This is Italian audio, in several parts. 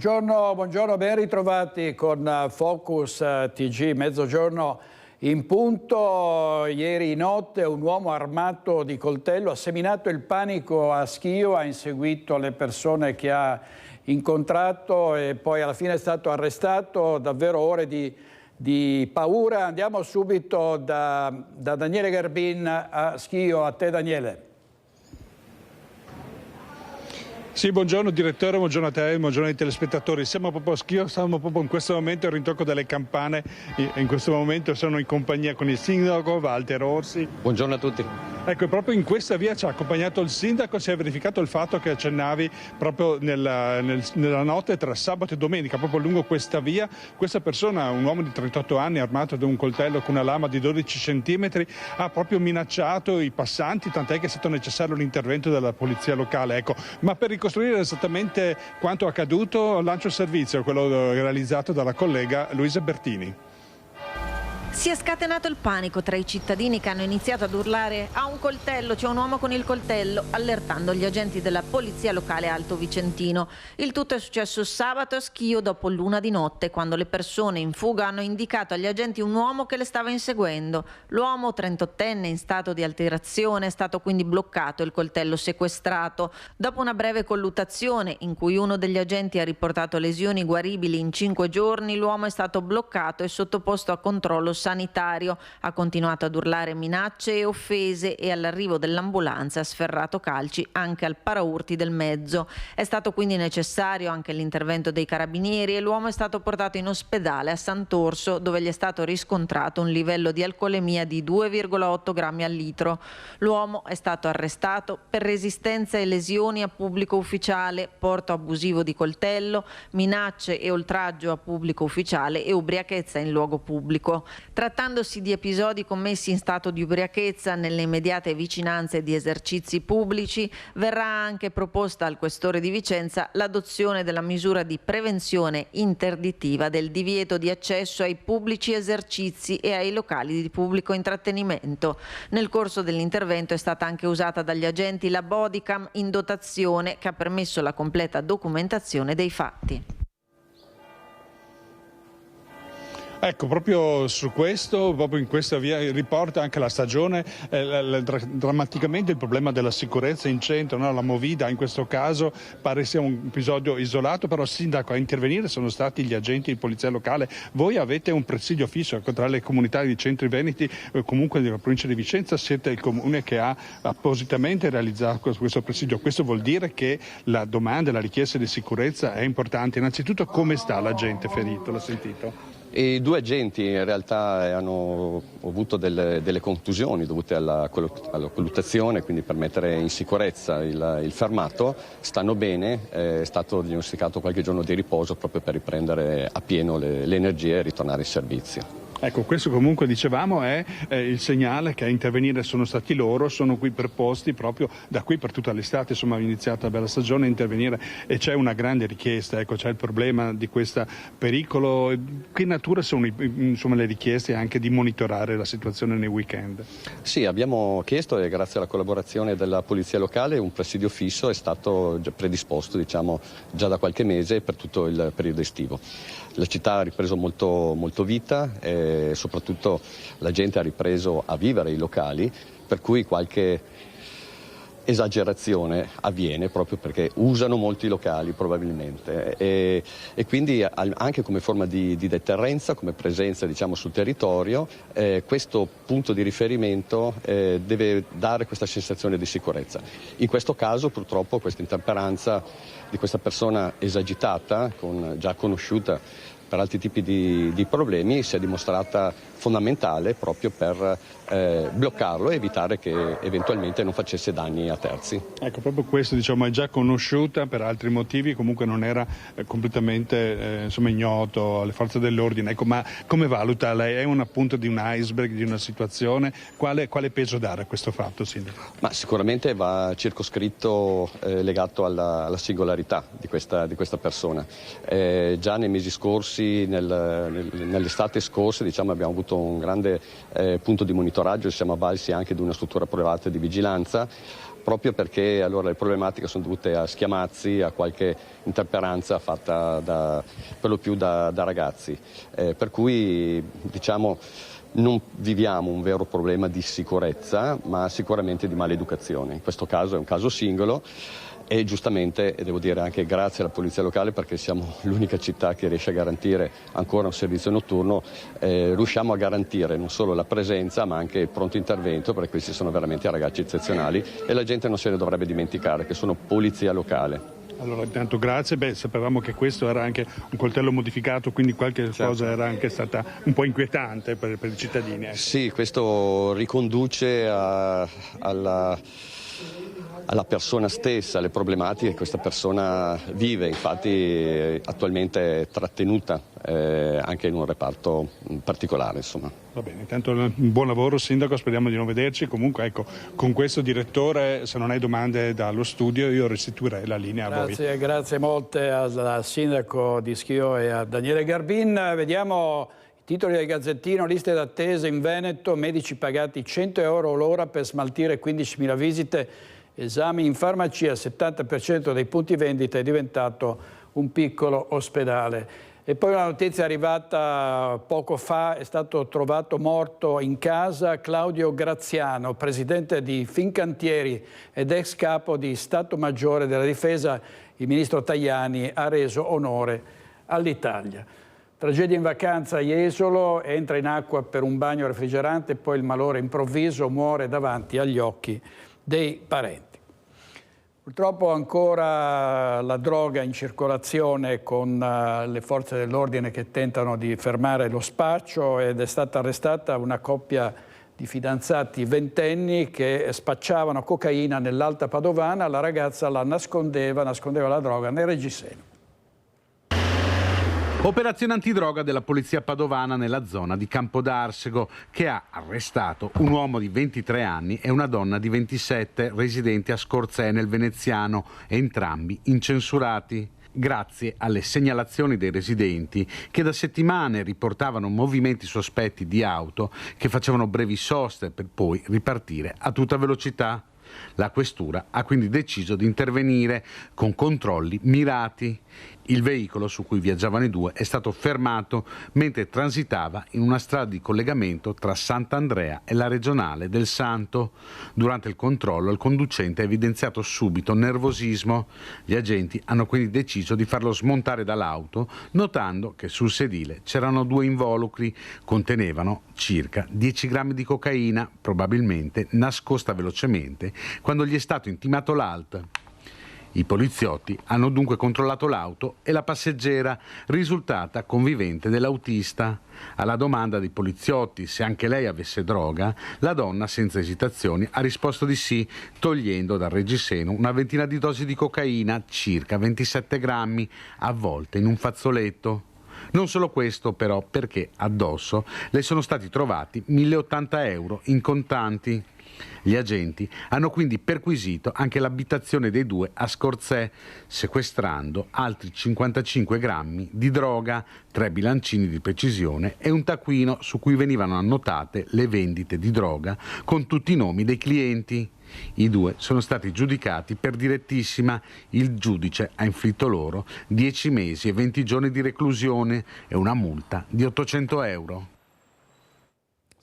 Buongiorno, ben ritrovati con Focus TG, mezzogiorno in punto. Ieri notte un uomo armato di coltello ha seminato il panico a Schio, ha inseguito le persone che ha incontrato e poi alla fine è stato arrestato. Davvero ore di paura. Andiamo subito da Daniele Garbin a Schio. A te, Daniele. Sì, buongiorno direttore, buongiorno a te, buongiorno ai telespettatori. Siamo proprio a Schio, stiamo proprio in questo momento al rintocco delle campane. In questo momento sono in compagnia con il sindaco Walter Orsi. Buongiorno a tutti. Ecco, proprio in questa via ci ha accompagnato il sindaco. Si è verificato il fatto che accennavi proprio nella notte tra sabato e domenica, proprio lungo questa via. Questa persona, un uomo di 38 anni armato di un coltello con una lama di 12 centimetri, ha proprio minacciato i passanti, tant'è che è stato necessario l'intervento della polizia locale. Ecco, ma per ricostruire esattamente quanto accaduto lancio il servizio, quello realizzato dalla collega Luisa Bertini. Si è scatenato il panico tra i cittadini che hanno iniziato ad urlare "ha un coltello, c'è un uomo con il coltello", allertando gli agenti della polizia locale Alto Vicentino. Il tutto è successo sabato a Schio dopo l'una di notte, quando le persone in fuga hanno indicato agli agenti un uomo che le stava inseguendo. L'uomo, 38enne in stato di alterazione, è stato quindi bloccato e il coltello sequestrato. Dopo una breve colluttazione in cui uno degli agenti ha riportato lesioni guaribili in 5 giorni, l'uomo è stato bloccato e sottoposto a controllo sanitario. Ha continuato ad urlare minacce e offese e all'arrivo dell'ambulanza ha sferrato calci anche al paraurti del mezzo. È stato quindi necessario anche l'intervento dei carabinieri e l'uomo è stato portato in ospedale a Sant'Orso, dove gli è stato riscontrato un livello di alcolemia di 2,8 grammi al litro. L'uomo è stato arrestato per resistenza e lesioni a pubblico ufficiale, porto abusivo di coltello, minacce e oltraggio a pubblico ufficiale e ubriachezza in luogo pubblico. Trattandosi di episodi commessi in stato di ubriachezza nelle immediate vicinanze di esercizi pubblici, verrà anche proposta al questore di Vicenza l'adozione della misura di prevenzione interdittiva del divieto di accesso ai pubblici esercizi e ai locali di pubblico intrattenimento. Nel corso dell'intervento è stata anche usata dagli agenti la bodycam in dotazione che ha permesso la completa documentazione dei fatti. Ecco, proprio su questo, proprio in questa via, riporta anche la stagione, drammaticamente il problema della sicurezza in centro, no? La Movida in questo caso pare sia un episodio isolato, però sindaco, a intervenire sono stati gli agenti di polizia locale. Voi avete un presidio fisso tra le comunità di centri veneti, comunque della provincia di Vicenza, siete il comune che ha appositamente realizzato questo presidio. Questo vuol dire che la domanda, la richiesta di sicurezza è importante. Innanzitutto, come sta l'agente ferito? L'ha sentito? I due agenti in realtà hanno avuto delle contusioni dovute alla colluttazione, quindi per mettere in sicurezza il fermato. Stanno bene, è stato diagnosticato qualche giorno di riposo proprio per riprendere a pieno le energie e ritornare in servizio. Ecco, questo comunque dicevamo è il segnale che a intervenire sono stati loro, sono qui preposti proprio da qui per tutta l'estate, insomma è iniziata la bella stagione a intervenire e c'è una grande richiesta, ecco, c'è il problema di questo pericolo. Che natura sono insomma, le richieste anche di monitorare la situazione nei weekend? Sì, abbiamo chiesto e grazie alla collaborazione della polizia locale un presidio fisso è stato predisposto diciamo, già da qualche mese per tutto il periodo estivo. La città ha ripreso molto vita e soprattutto la gente ha ripreso a vivere i locali, per cui qualche esagerazione avviene proprio perché usano molti locali probabilmente e quindi anche come forma di deterrenza, come presenza diciamo, sul territorio, questo punto di riferimento deve dare questa sensazione di sicurezza. In questo caso purtroppo questa intemperanza di questa persona esagitata, già conosciuta per altri tipi di problemi, si è dimostrata fondamentale proprio per bloccarlo e evitare che eventualmente non facesse danni a terzi. Ecco, proprio questo diciamo, è già conosciuta per altri motivi, comunque non era completamente insomma, ignoto alle forze dell'ordine. Ecco, ma come valuta lei? È una punta di un iceberg, di una situazione? Quale peso dare a questo fatto, Sindaco? Ma sicuramente va circoscritto legato alla singolarità di questa persona. Già nei mesi scorsi scorsi, nell'estate scorsa, diciamo, abbiamo avuto un grande punto di monitoraggio, siamo avvalsi anche di una struttura privata di vigilanza, proprio perché allora le problematiche sono dovute a schiamazzi, a qualche interperanza fatta per lo più da ragazzi, per cui diciamo non viviamo un vero problema di sicurezza, ma sicuramente di maleducazione. In questo caso è un caso singolo e giustamente, e devo dire anche grazie alla polizia locale, perché siamo l'unica città che riesce a garantire ancora un servizio notturno, riusciamo a garantire non solo la presenza ma anche il pronto intervento, perché questi sono veramente ragazzi eccezionali e la gente non se ne dovrebbe dimenticare che sono polizia locale. Allora, intanto grazie. Sapevamo che questo era anche un coltello modificato, quindi qualche cosa era anche stata un po' inquietante per i cittadini. Sì, questo riconduce alla persona stessa, alle problematiche che questa persona vive, infatti attualmente è trattenuta anche in un reparto particolare, insomma. Va bene, intanto un buon lavoro Sindaco, speriamo di non vederci. Comunque ecco, con questo direttore, se non hai domande dallo studio, io restituirei la linea a voi. Grazie molte al Sindaco di Schio e a Daniele Garbin. Vediamo i titoli del Gazzettino: liste d'attesa in Veneto, medici pagati 100 euro l'ora per smaltire 15.000 visite, esami in farmacia, 70% dei punti vendita è diventato un piccolo ospedale. E poi una notizia arrivata poco fa: è stato trovato morto in casa Claudio Graziano, presidente di Fincantieri ed ex capo di Stato Maggiore della Difesa. Il ministro Tajani ha reso onore all'Italia. Tragedia in vacanza a Jesolo, entra in acqua per un bagno refrigerante, poi il malore improvviso, muore davanti agli occhi dei parenti. Purtroppo ancora la droga in circolazione, con le forze dell'ordine che tentano di fermare lo spaccio, ed è stata arrestata una coppia di fidanzati ventenni che spacciavano cocaina nell'Alta Padovana. La ragazza la nascondeva la droga nel reggiseno. Operazione antidroga della polizia padovana nella zona di Campodarsego, che ha arrestato un uomo di 23 anni e una donna di 27 residenti a Scorzè nel Veneziano, entrambi incensurati. Grazie alle segnalazioni dei residenti che da settimane riportavano movimenti sospetti di auto che facevano brevi soste per poi ripartire a tutta velocità. La questura ha quindi deciso di intervenire con controlli mirati. Il veicolo su cui viaggiavano i due è stato fermato mentre transitava in una strada di collegamento tra Sant'Andrea e la regionale del Santo. Durante il controllo il conducente ha evidenziato subito nervosismo. Gli agenti hanno quindi deciso di farlo smontare dall'auto, notando che sul sedile c'erano 2 involucri, contenevano circa 10 grammi di cocaina, probabilmente nascosta velocemente quando gli è stato intimato l'ALT. I poliziotti hanno dunque controllato l'auto e la passeggera, risultata convivente dell'autista. Alla domanda dei poliziotti se anche lei avesse droga, la donna senza esitazioni ha risposto di sì, togliendo dal reggiseno una ventina di dosi di cocaina, circa 27 grammi, avvolte in un fazzoletto. Non solo questo però, perché addosso le sono stati trovati 1.080 euro in contanti. Gli agenti hanno quindi perquisito anche l'abitazione dei due a Scorzè, sequestrando altri 55 grammi di droga, 3 bilancini di precisione e un taccuino su cui venivano annotate le vendite di droga con tutti i nomi dei clienti. I due sono stati giudicati per direttissima. Il giudice ha inflitto loro 10 mesi e 20 giorni di reclusione e una multa di 800 euro.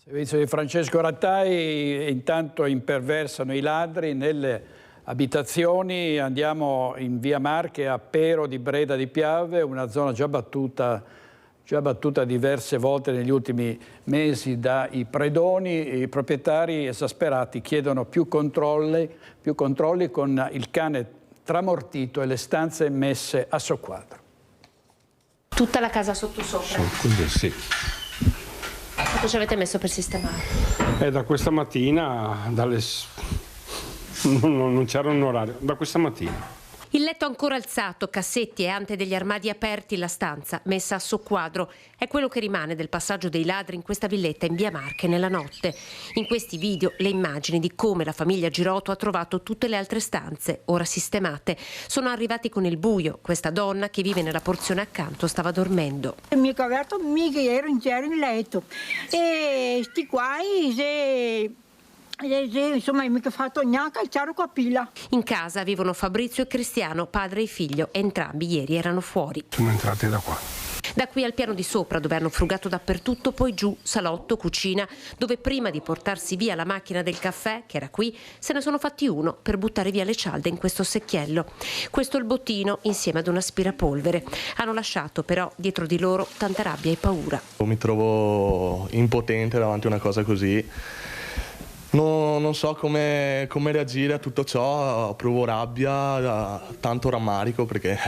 Servizio di Francesco Rattai. Intanto imperversano i ladri nelle abitazioni. Andiamo in via Marche, a Pero di Breda di Piave, una zona già battuta diverse volte negli ultimi mesi dai predoni. I proprietari esasperati chiedono più controlli con il cane tramortito e le stanze messe a soqquadro. Tutta la casa sottosopra? Così sì. Quanto ci avete messo per sistemare? Da questa mattina, non c'era un orario, da questa mattina. Il letto ancora alzato, cassetti e ante degli armadi aperti, la stanza messa a soqquadro. È quello che rimane del passaggio dei ladri in questa villetta in via Marche nella notte. In questi video le immagini di come la famiglia Girotto ha trovato tutte le altre stanze, ora sistemate. Sono arrivati con il buio. Questa donna che vive nella porzione accanto stava dormendo. Mi ha aperto, mica ero in letto. E sti qua, insomma, mica fatto neanche alzare capilla. In casa vivono Fabrizio e Cristiano, padre e figlio. Entrambi ieri erano fuori. Sono entrati da qua. Da qui al piano di sopra, dove hanno frugato dappertutto, poi giù, salotto, cucina, dove prima di portarsi via la macchina del caffè, che era qui, se ne sono fatti uno per buttare via le cialde in questo secchiello. Questo è il bottino insieme ad un aspirapolvere. Hanno lasciato però dietro di loro tanta rabbia e paura. Mi trovo impotente davanti a una cosa così. Non so come reagire a tutto ciò, provo rabbia, tanto rammarico perché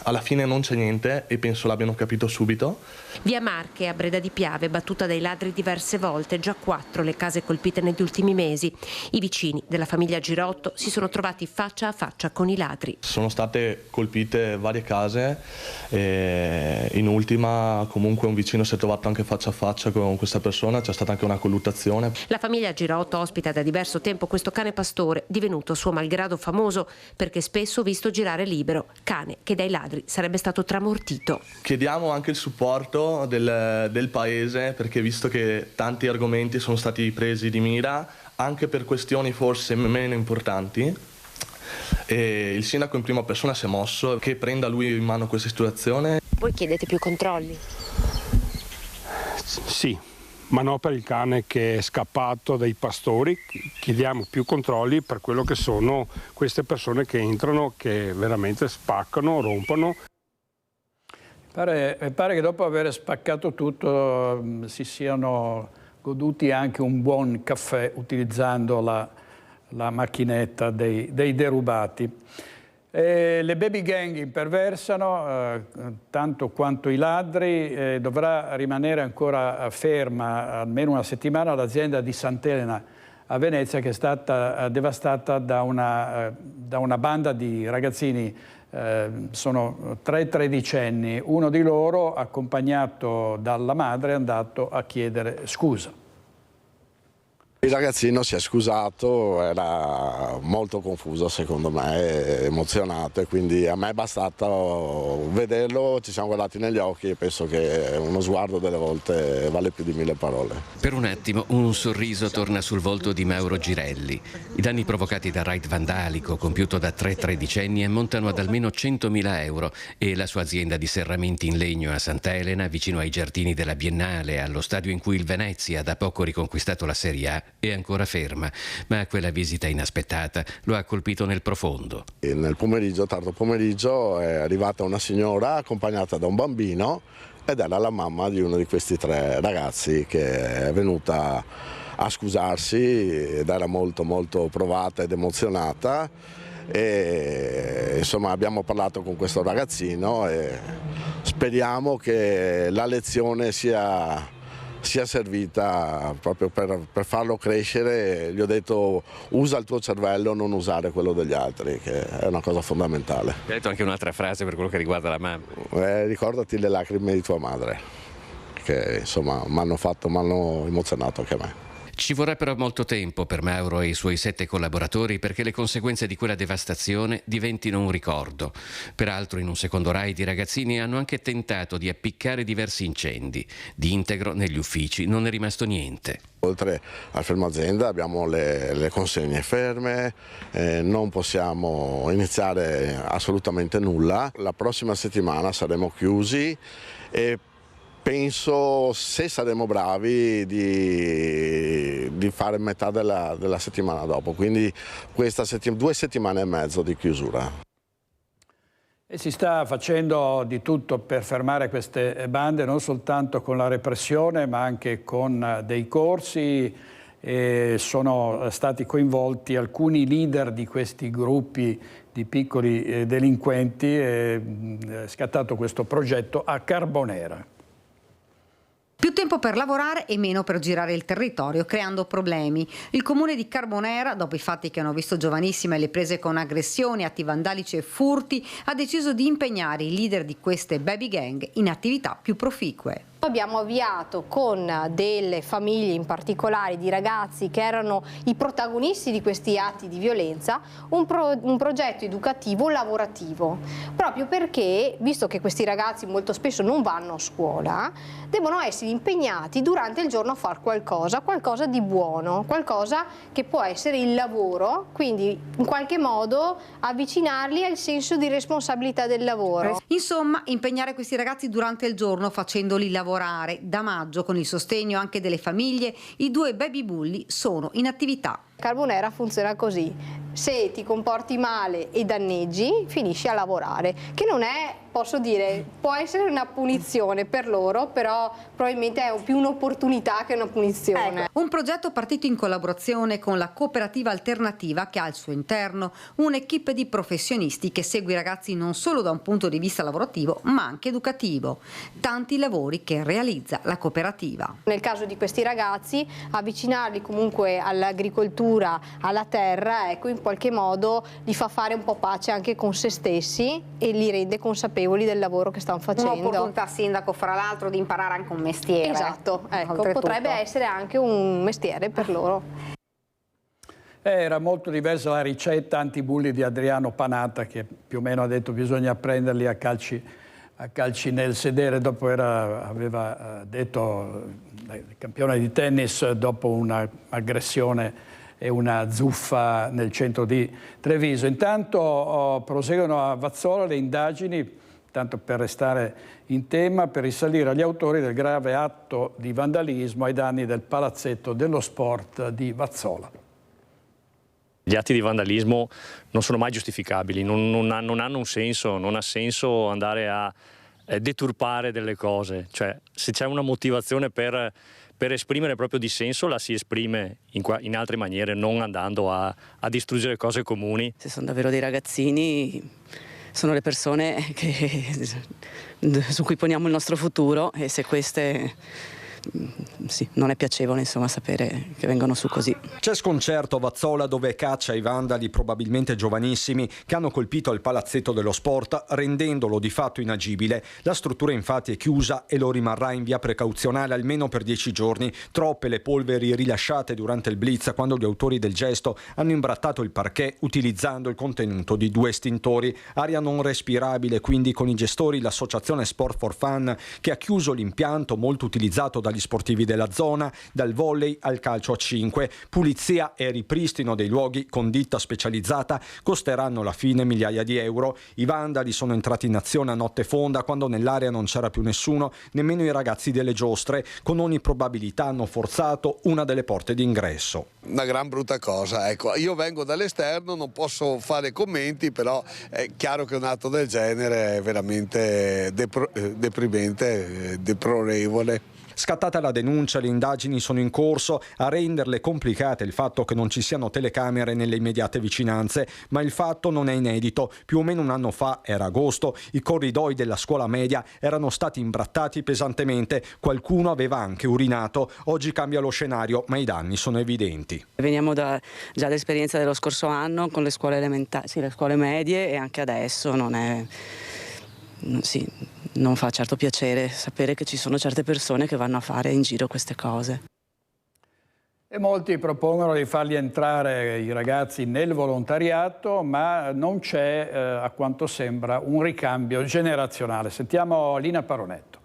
alla fine non c'è niente e penso l'abbiano capito subito. Via Marche a Breda di Piave, battuta dai ladri diverse volte, già 4 le case colpite negli ultimi mesi. I vicini della famiglia Girotto si sono trovati faccia a faccia con i ladri. Sono state colpite varie case e in ultima comunque un vicino si è trovato anche faccia a faccia con questa persona, c'è stata anche una colluttazione. La famiglia Girotto ospita da diverso tempo questo cane pastore, divenuto suo malgrado famoso perché spesso visto girare libero, cane che dai ladri sarebbe stato tramortito. Chiediamo anche il supporto del paese perché visto che tanti argomenti sono stati presi di mira anche per questioni forse meno importanti, e il sindaco in prima persona si è mosso che prenda lui in mano questa situazione. Voi chiedete più controlli? Sì, ma non per il cane che è scappato dai pastori. Chiediamo più controlli per quello che sono queste persone che entrano, che veramente spaccano, rompono. Pare che dopo aver spaccato tutto si siano goduti anche un buon caffè utilizzando la macchinetta dei derubati. Le baby gang imperversano tanto quanto i ladri. Dovrà rimanere ancora ferma almeno una settimana l'azienda di Sant'Elena a Venezia, che è stata devastata da una banda di ragazzini. Sono 3 tredicenni. Uno di loro, accompagnato dalla madre, è andato a chiedere scusa. Il ragazzino si è scusato, era molto confuso secondo me, emozionato, e quindi a me è bastato vederlo, ci siamo guardati negli occhi e penso che uno sguardo delle volte vale più di 1000 parole. Per un attimo un sorriso torna sul volto di Mauro Girelli. I danni provocati dal raid vandalico compiuto da 3 tredicenni ammontano ad almeno 100.000 euro e la sua azienda di serramenti in legno a Sant'Elena, vicino ai giardini della Biennale, allo stadio in cui il Venezia ha da poco riconquistato la Serie A, è ancora ferma, ma quella visita inaspettata lo ha colpito nel profondo. E nel pomeriggio, tardo pomeriggio, è arrivata una signora accompagnata da un bambino ed era la mamma di uno di questi 3 ragazzi che è venuta a scusarsi ed era molto molto provata ed emozionata. E insomma abbiamo parlato con questo ragazzino e speriamo che la lezione sia servita proprio per farlo crescere. Gli ho detto: usa il tuo cervello, non usare quello degli altri, che è una cosa fondamentale. Mi ha detto anche un'altra frase per quello che riguarda la mamma. Ricordati le lacrime di tua madre, che insomma mi hanno emozionato anche a me. Ci vorrà però molto tempo per Mauro e i suoi 7 collaboratori perché le conseguenze di quella devastazione diventino un ricordo. Peraltro in un secondo raid i ragazzini hanno anche tentato di appiccare diversi incendi. Di integro negli uffici non è rimasto niente. Oltre al fermo azienda abbiamo le consegne ferme, non possiamo iniziare assolutamente nulla. La prossima settimana saremo chiusi e penso, se saremo bravi, di fare metà della settimana dopo, quindi 2 settimane e mezzo di chiusura. E si sta facendo di tutto per fermare queste bande, non soltanto con la repressione ma anche con dei corsi. Sono stati coinvolti alcuni leader di questi gruppi di piccoli delinquenti. È scattato questo progetto a Carbonera. Più tempo per lavorare e meno per girare il territorio, creando problemi. Il comune di Carbonera, dopo i fatti che hanno visto giovanissime le prese con aggressioni, atti vandalici e furti, ha deciso di impegnare i leader di queste baby gang in attività più proficue. Abbiamo avviato con delle famiglie in particolare di ragazzi che erano i protagonisti di questi atti di violenza un progetto educativo lavorativo, proprio perché, visto che questi ragazzi molto spesso non vanno a scuola, devono essere impegnati durante il giorno a fare qualcosa di buono, qualcosa che può essere il lavoro, quindi in qualche modo avvicinarli al senso di responsabilità del lavoro. Insomma, impegnare questi ragazzi durante il giorno facendoli lavorare. Da maggio, con il sostegno anche delle famiglie, i 2 baby bulli sono in attività. Carbonera funziona così: se ti comporti male e danneggi, finisci a lavorare, che non è, posso dire, può essere una punizione per loro, però probabilmente è più un'opportunità che una punizione. Ecco, un progetto partito in collaborazione con la cooperativa alternativa che ha al suo interno un'equipe di professionisti che segue i ragazzi non solo da un punto di vista lavorativo ma anche educativo. Tanti lavori che realizza la cooperativa. Nel caso di questi ragazzi, avvicinarli comunque all'agricoltura, alla terra, ecco, in qualche modo li fa fare un po' pace anche con se stessi e li rende consapevoli del lavoro che stanno facendo. Un'opportunità, sindaco, fra l'altro, di imparare anche un mestiere. Esatto, ecco, potrebbe essere anche un mestiere per loro. Era molto diversa la ricetta antibulli di Adriano Panatta, che più o meno ha detto bisogna prenderli a calci nel sedere. Dopo aveva detto, campione di tennis, dopo un'aggressione e una zuffa nel centro di Treviso. Intanto proseguono a Vazzola le indagini, tanto per restare in tema, per risalire agli autori del grave atto di vandalismo ai danni del palazzetto dello sport di Vazzola. Gli atti di vandalismo non sono mai giustificabili, non hanno un senso, non ha senso andare a deturpare delle cose. Cioè, se c'è una motivazione per esprimere il proprio dissenso, la si esprime in altre maniere, non andando a distruggere cose comuni. Se sono davvero dei ragazzini, sono le persone su cui poniamo il nostro futuro, e se queste... Sì, non è piacevole, insomma, sapere che vengono su così. C'è sconcerto a Vazzola, dove caccia i vandali, probabilmente giovanissimi, che hanno colpito il palazzetto dello sport, rendendolo di fatto inagibile. La struttura infatti è chiusa e lo rimarrà in via precauzionale almeno per 10 giorni. Troppe le polveri rilasciate durante il blitz, quando gli autori del gesto hanno imbrattato il parquet utilizzando il contenuto di 2 estintori. Aria non respirabile quindi con i gestori, l'associazione Sport for Fun, che ha chiuso l'impianto molto utilizzato dagli sportivi della zona, dal volley al calcio a 5. Pulizia e ripristino dei luoghi con ditta specializzata costeranno alla fine migliaia di euro. I vandali sono entrati in azione a notte fonda, quando nell'area non c'era più nessuno, nemmeno i ragazzi delle giostre. Con ogni probabilità hanno forzato una delle porte d'ingresso. Una gran brutta cosa, ecco. Io vengo dall'esterno, non posso fare commenti, però è chiaro che un atto del genere è veramente deprimente, deplorevole. Scattata la denuncia, le indagini sono in corso. A renderle complicate il fatto che non ci siano telecamere nelle immediate vicinanze, ma il fatto non è inedito. Più o meno un anno fa, era agosto, i corridoi della scuola media erano stati imbrattati pesantemente, qualcuno aveva anche urinato. Oggi cambia lo scenario, ma i danni sono evidenti. Veniamo già dall'esperienza dello scorso anno con le scuole elementari, sì, le scuole medie, e anche adesso non fa certo piacere sapere che ci sono certe persone che vanno a fare in giro queste cose. E molti propongono di farli entrare i ragazzi nel volontariato, ma non c'è, a quanto sembra, un ricambio generazionale. Sentiamo Lina Paronetto.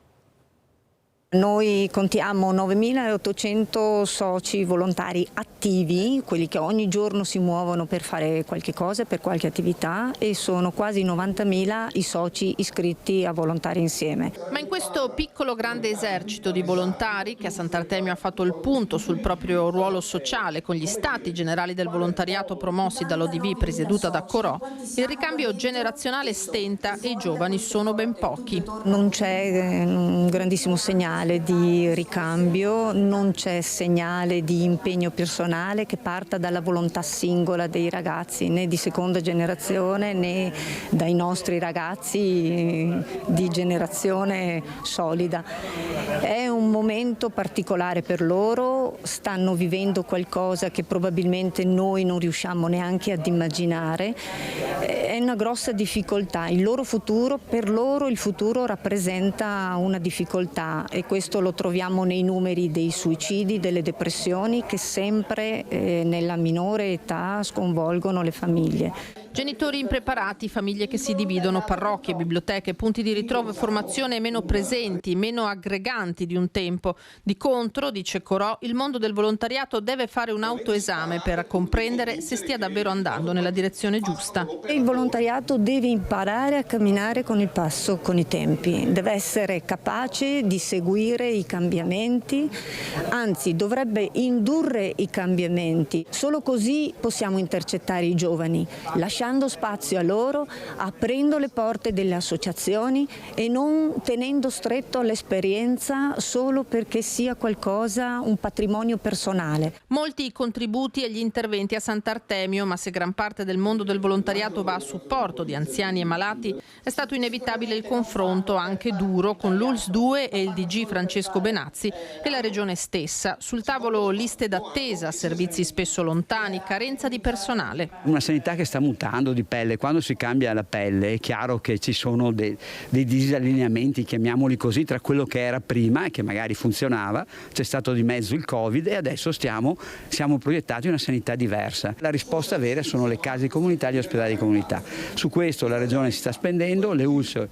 Noi contiamo 9.800 soci volontari attivi, quelli che ogni giorno si muovono per fare qualche cosa, per qualche attività, e sono quasi 90.000 i soci iscritti a Volontari Insieme. Ma in questo piccolo grande esercito di volontari, che a Sant'Artemio ha fatto il punto sul proprio ruolo sociale con gli stati generali del volontariato promossi dall'ODV presieduta da Corò, il ricambio generazionale stenta e i giovani sono ben pochi. Non c'è un grandissimo segnale segnale di ricambio, non c'è segnale di impegno personale che parta dalla volontà singola dei ragazzi, né di seconda generazione né dai nostri ragazzi di generazione solida. È un momento particolare per loro, stanno vivendo qualcosa che probabilmente noi non riusciamo neanche ad immaginare. È una grossa difficoltà, il loro futuro, per loro il futuro rappresenta una difficoltà e questo lo troviamo nei numeri dei suicidi, delle depressioni che sempre nella minore età sconvolgono le famiglie. Genitori impreparati, famiglie che si dividono, parrocchie, biblioteche, punti di ritrovo e formazione meno presenti, meno aggreganti di un tempo. Di contro, dice Corò, il mondo del volontariato deve fare un autoesame per comprendere se stia davvero andando nella direzione giusta. Il volontariato deve imparare a camminare con il passo, con i tempi, deve essere capace di seguire i cambiamenti, anzi dovrebbe indurre i cambiamenti. Solo così possiamo intercettare i giovani, lasciando spazio a loro, aprendo le porte delle associazioni e non tenendo stretto all'esperienza solo perché sia qualcosa, un patrimonio personale. Molti i contributi e gli interventi a Sant'Artemio, ma se gran parte del mondo del volontariato va a supporto di anziani e malati, è stato inevitabile il confronto anche duro con l'ULSS 2 e il DG Francesco Benazzi e la Regione stessa. Sul tavolo liste d'attesa, servizi spesso lontani, carenza di personale. Una sanità che sta mutando di pelle, quando si cambia la pelle è chiaro che ci sono dei disallineamenti, chiamiamoli così, tra quello che era prima e che magari funzionava, c'è stato di mezzo il Covid e adesso siamo proiettati in una sanità diversa. La risposta vera sono le case di comunità e gli ospedali di comunità. Su questo la Regione si sta spendendo, le ULSS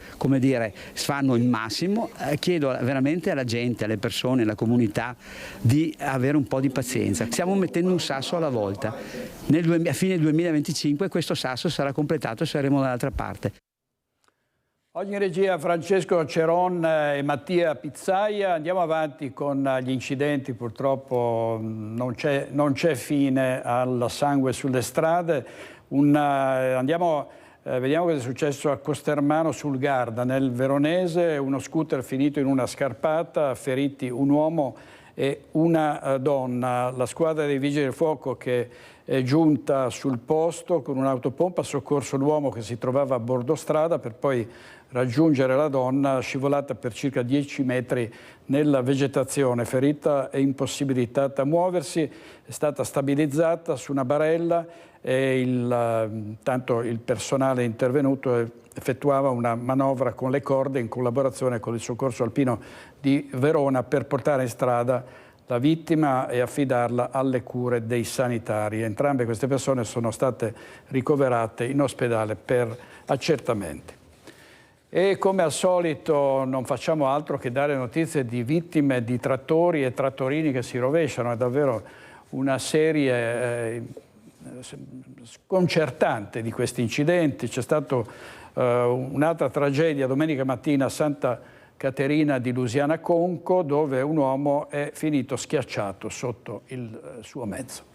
fanno il massimo, chiedo veramente alla gente, alle persone, alla comunità di avere un po' di pazienza. Stiamo mettendo un sasso alla volta, a fine 2025 questo sasso sarà completato e saremo dall'altra parte. Oggi in regia Francesco Ceron e Mattia Pizzaia. Andiamo avanti con gli incidenti, purtroppo non c'è fine al sangue sulle strade. Vediamo cosa è successo a Costermano sul Garda, nel Veronese, uno scooter finito in una scarpata, feriti un uomo e una donna. La squadra dei Vigili del Fuoco che è giunta sul posto con un'autopompa ha soccorso l'uomo che si trovava a bordo strada per poi raggiungere la donna scivolata per circa 10 metri nella vegetazione, ferita e impossibilitata a muoversi, è stata stabilizzata su una barella e intanto il personale intervenuto effettuava una manovra con le corde in collaborazione con il Soccorso Alpino di Verona per portare in strada la vittima e affidarla alle cure dei sanitari. Entrambe queste persone sono state ricoverate in ospedale per accertamenti. E come al solito non facciamo altro che dare notizie di vittime di trattori e trattorini che si rovesciano. È davvero una serie sconcertante di questi incidenti. C'è stata un'altra tragedia domenica mattina a Santa Caterina di Lusiana Conco, dove un uomo è finito schiacciato sotto il suo mezzo.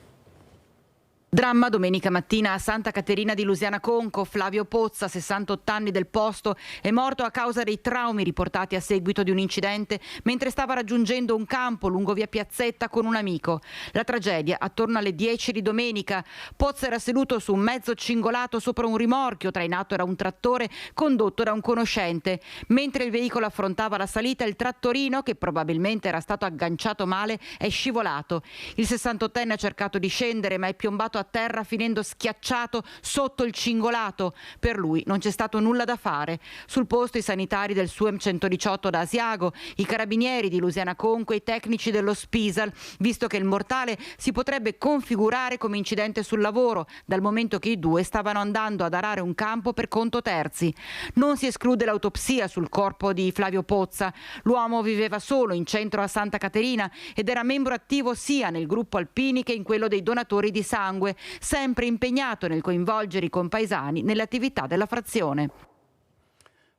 Dramma domenica mattina a Santa Caterina di Lusiana Conco. Flavio Pozza, 68 anni del posto, è morto a causa dei traumi riportati a seguito di un incidente mentre stava raggiungendo un campo lungo via Piazzetta con un amico. La tragedia attorno alle 10 di domenica. Pozza era seduto su un mezzo cingolato sopra un rimorchio, trainato da un trattore condotto da un conoscente. Mentre il veicolo affrontava la salita, il trattorino, che probabilmente era stato agganciato male, è scivolato. Il 68enne ha cercato di scendere ma è piombato a terra finendo schiacciato sotto il cingolato. Per lui non c'è stato nulla da fare. Sul posto i sanitari del SUEM 118 da Asiago, i carabinieri di Lusiana Conco e i tecnici dello Spisal, visto che il mortale si potrebbe configurare come incidente sul lavoro, dal momento che i due stavano andando ad arare un campo per conto terzi. Non si esclude l'autopsia sul corpo di Flavio Pozza. L'uomo viveva solo in centro a Santa Caterina ed era membro attivo sia nel gruppo Alpini che in quello dei donatori di sangue, sempre impegnato nel coinvolgere i compaesani nelle attività della frazione.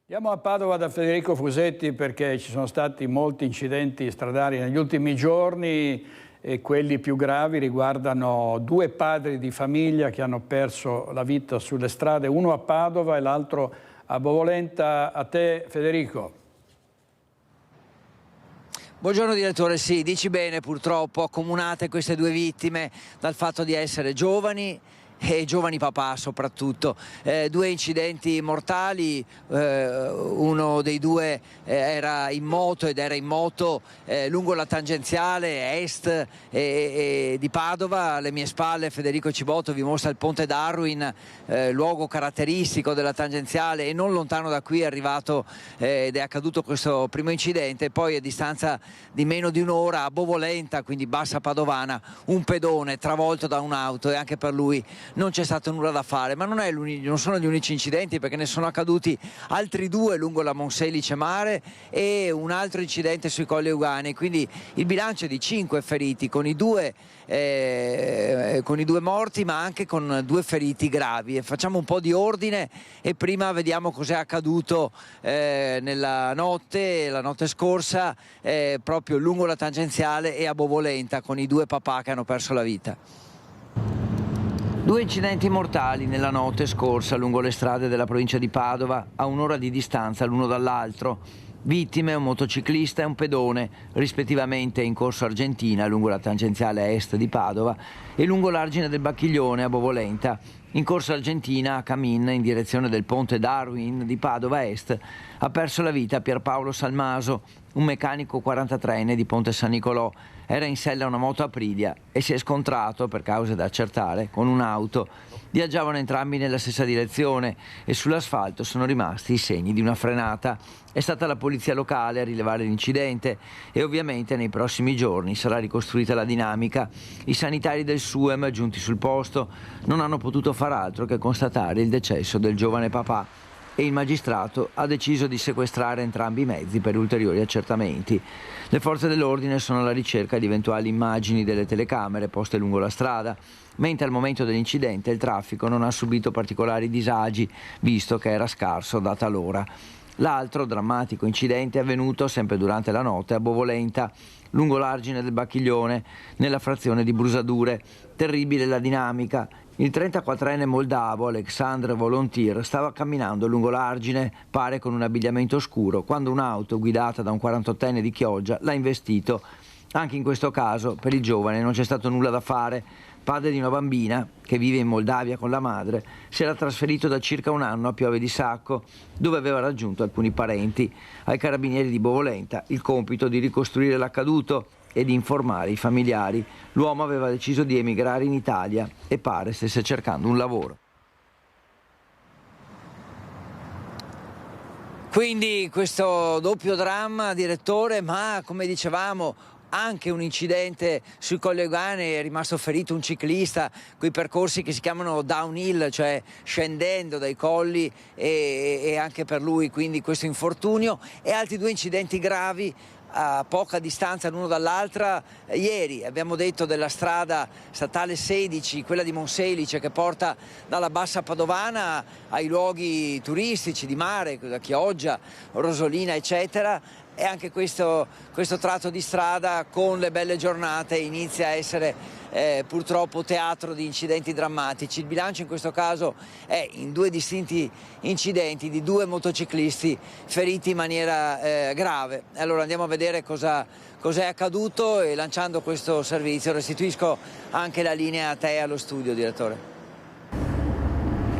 Andiamo a Padova da Federico Fusetti perché ci sono stati molti incidenti stradali negli ultimi giorni e quelli più gravi riguardano due padri di famiglia che hanno perso la vita sulle strade, uno a Padova e l'altro a Bovolenta. A te Federico. Buongiorno direttore, sì, dici bene, purtroppo accomunate queste due vittime dal fatto di essere giovani e giovani papà soprattutto. Due incidenti mortali, uno dei due era in moto lungo la tangenziale est di Padova. Alle mie spalle Federico Cibotto vi mostra il ponte Darwin, luogo caratteristico della tangenziale, e non lontano da qui è arrivato ed è accaduto questo primo incidente. Poi a distanza di meno di un'ora a Bovolenta, quindi Bassa Padovana, un pedone travolto da un'auto, e anche per lui non c'è stato nulla da fare. Ma non sono gli unici incidenti, perché ne sono accaduti altri due lungo la Monselice Mare e un altro incidente sui Colli Euganei, quindi il bilancio è di 5 feriti, con i due morti ma anche con 2 feriti gravi. E facciamo un po' di ordine e prima vediamo cos'è accaduto la notte scorsa proprio lungo la tangenziale e a Bovolenta, con i 2 papà che hanno perso la vita. 2 incidenti mortali nella notte scorsa lungo le strade della provincia di Padova, a un'ora di distanza l'uno dall'altro. Vittime un motociclista e un pedone, rispettivamente in Corso Argentina lungo la tangenziale est di Padova e lungo l'argine del Bacchiglione a Bovolenta. In Corso Argentina, a Camin, in direzione del ponte Darwin di Padova Est, ha perso la vita Pierpaolo Salmaso, un meccanico 43enne di Ponte San Nicolò. Era in sella a una moto Aprilia e si è scontrato, per cause da accertare, con un'auto. Viaggiavano entrambi nella stessa direzione e sull'asfalto sono rimasti i segni di una frenata. È stata la polizia locale a rilevare l'incidente e ovviamente nei prossimi giorni sarà ricostruita la dinamica. I sanitari del SUEM, giunti sul posto, non hanno potuto far altro che constatare il decesso del giovane papà, e il magistrato ha deciso di sequestrare entrambi i mezzi per ulteriori accertamenti. Le forze dell'ordine sono alla ricerca di eventuali immagini delle telecamere poste lungo la strada, mentre al momento dell'incidente il traffico non ha subito particolari disagi, visto che era scarso data l'ora. L'altro drammatico incidente è avvenuto sempre durante la notte a Bovolenta, lungo l'argine del Bacchiglione, nella frazione di Brusadure. Terribile la dinamica. Il 34enne moldavo Alexandre Volontir stava camminando lungo l'argine, pare con un abbigliamento scuro, quando un'auto guidata da un 48enne di Chioggia l'ha investito. Anche in questo caso per il giovane non c'è stato nulla da fare. Padre di una bambina che vive in Moldavia con la madre, si era trasferito da circa un anno a Piove di Sacco, dove aveva raggiunto alcuni parenti. Ai carabinieri di Bovolenta il compito di ricostruire l'accaduto e di informare i familiari. L'uomo aveva deciso di emigrare in Italia e pare stesse cercando un lavoro. Quindi questo doppio dramma, direttore, ma come dicevamo anche un incidente sui Colli Euganei, è rimasto ferito un ciclista, quei percorsi che si chiamano downhill, cioè scendendo dai colli, e anche per lui quindi questo infortunio, e altri 2 incidenti gravi a poca distanza l'uno dall'altra. Ieri abbiamo detto della strada statale 16, quella di Monselice, che porta dalla Bassa Padovana ai luoghi turistici di mare, da Chioggia, Rosolina eccetera, e anche questo tratto di strada con le belle giornate inizia a essere purtroppo teatro di incidenti drammatici. Il bilancio in questo caso è in 2 distinti incidenti di 2 motociclisti feriti in maniera grave. Allora andiamo a vedere cos'è accaduto, e lanciando questo servizio restituisco anche la linea a te allo studio, direttore.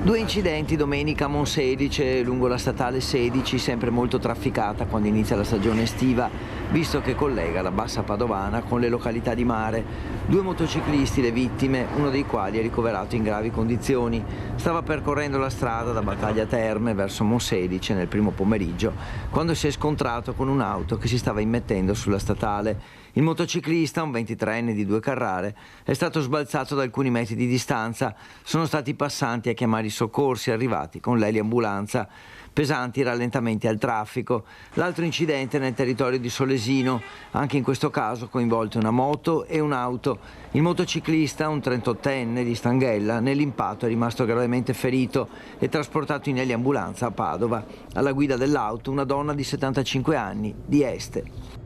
2 incidenti domenica a Monselice, lungo la statale 16, sempre molto trafficata quando inizia la stagione estiva, visto che collega la Bassa Padovana con le località di mare. 2 motociclisti le vittime, uno dei quali è ricoverato in gravi condizioni. Stava percorrendo la strada da Battaglia Terme verso Monselice nel primo pomeriggio, quando si è scontrato con un'auto che si stava immettendo sulla statale. Il motociclista, un 23enne di 2 Carrare, è stato sbalzato da alcuni metri di distanza. Sono stati i passanti a chiamare i soccorsi arrivati con l'eliambulanza. Pesanti rallentamenti al traffico. L'altro incidente nel territorio di Solesino, anche in questo caso coinvolte una moto e un'auto. Il motociclista, un 38enne di Stanghella, nell'impatto è rimasto gravemente ferito e trasportato in eliambulanza a Padova. Alla guida dell'auto una donna di 75 anni, di Este.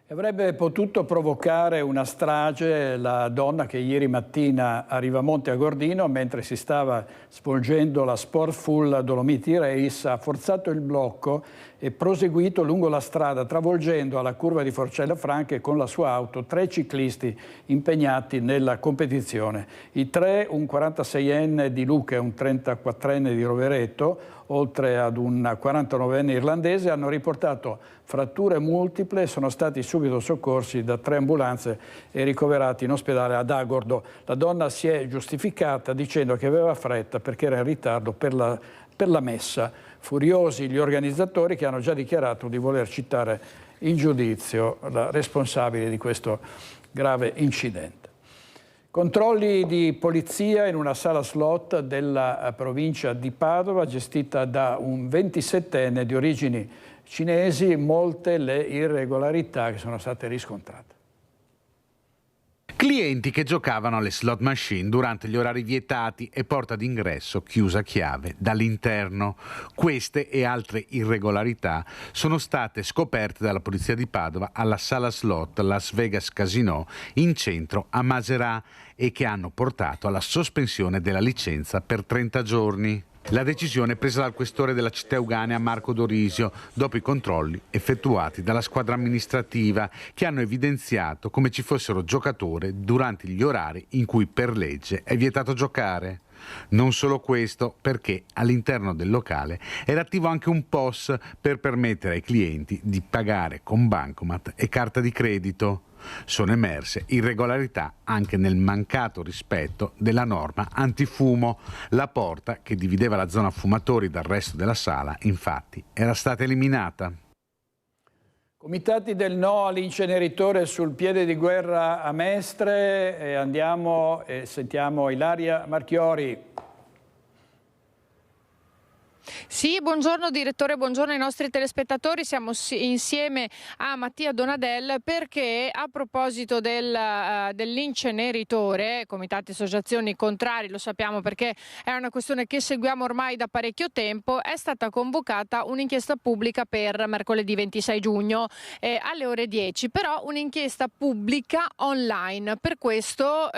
Avrebbe potuto provocare una strage la donna che ieri mattina arriva a Monte Agordino mentre si stava svolgendo la Sportful Dolomiti Race, ha forzato il blocco e proseguito lungo la strada travolgendo alla curva di Forcella Franche con la sua auto 3 ciclisti impegnati nella competizione. I 3, un 46enne di Lucca e un 34enne di Rovereto, oltre ad un 49enne irlandese, hanno riportato fratture multiple e sono stati subito soccorsi da 3 ambulanze e ricoverati in ospedale ad Agordo. La donna si è giustificata dicendo che aveva fretta perché era in ritardo per la messa. Furiosi gli organizzatori che hanno già dichiarato di voler citare in giudizio la responsabile di questo grave incidente. Controlli di polizia in una sala slot della provincia di Padova gestita da un 27enne di origini cinesi, molte le irregolarità che sono state riscontrate. Clienti che giocavano alle slot machine durante gli orari vietati e porta d'ingresso chiusa a chiave dall'interno. Queste e altre irregolarità sono state scoperte dalla polizia di Padova alla sala slot Las Vegas Casino in centro a Macerà e che hanno portato alla sospensione della licenza per 30 giorni. La decisione è presa dal questore della città euganea Marco Dorisio dopo i controlli effettuati dalla squadra amministrativa che hanno evidenziato come ci fossero giocatori durante gli orari in cui per legge è vietato giocare. Non solo questo, perché all'interno del locale era attivo anche un POS per permettere ai clienti di pagare con bancomat e carta di credito. Sono emerse irregolarità anche nel mancato rispetto della norma antifumo. La porta che divideva la zona fumatori dal resto della sala, infatti, era stata eliminata. Comitati del no all'inceneritore sul piede di guerra a Mestre. Andiamo e sentiamo Ilaria Marchiori. Sì, buongiorno direttore, buongiorno ai nostri telespettatori. Siamo insieme a Mattia Donadel perché a proposito dell'inceneritore, comitati e associazioni contrari, lo sappiamo perché è una questione che seguiamo ormai da parecchio tempo, è stata convocata un'inchiesta pubblica per mercoledì 26 giugno alle ore 10, però un'inchiesta pubblica online. Per questo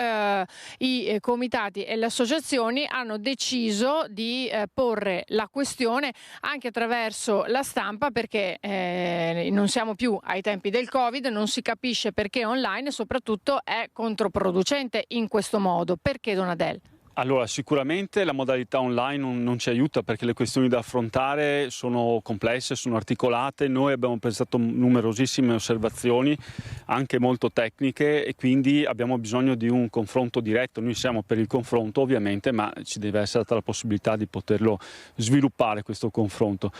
i comitati e le associazioni hanno deciso di porre la questione anche attraverso la stampa perché non siamo più ai tempi del Covid, non si capisce perché online e soprattutto è controproducente in questo modo. Perché, Donadel? Allora, sicuramente la modalità online non ci aiuta perché le questioni da affrontare sono complesse, sono articolate. Noi abbiamo presentato numerosissime osservazioni, anche molto tecniche, e quindi abbiamo bisogno di un confronto diretto. Noi siamo per il confronto ovviamente, ma ci deve essere stata la possibilità di poterlo sviluppare questo confronto.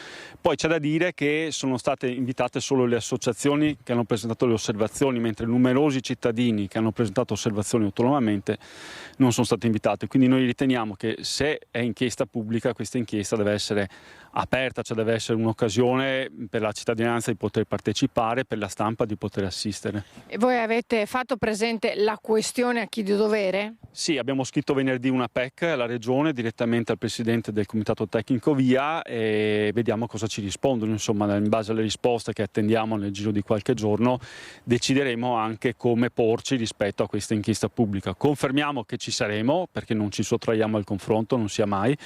Poi c'è da dire che sono state invitate solo le associazioni che hanno presentato le osservazioni, mentre numerosi cittadini che hanno presentato osservazioni autonomamente non sono stati invitati. Quindi noi riteniamo che se è inchiesta pubblica, questa inchiesta deve essere aperta, cioè deve essere un'occasione per la cittadinanza di poter partecipare, per la stampa di poter assistere. E voi avete fatto presente la questione a chi di dovere? Sì, abbiamo scritto venerdì una PEC alla Regione direttamente al Presidente del Comitato Tecnico VIA e vediamo cosa ci rispondono. Insomma, in base alle risposte che attendiamo nel giro di qualche giorno decideremo anche come porci rispetto a questa inchiesta pubblica. Confermiamo che ci saremo perché non ci sottraiamo al confronto, non sia mai,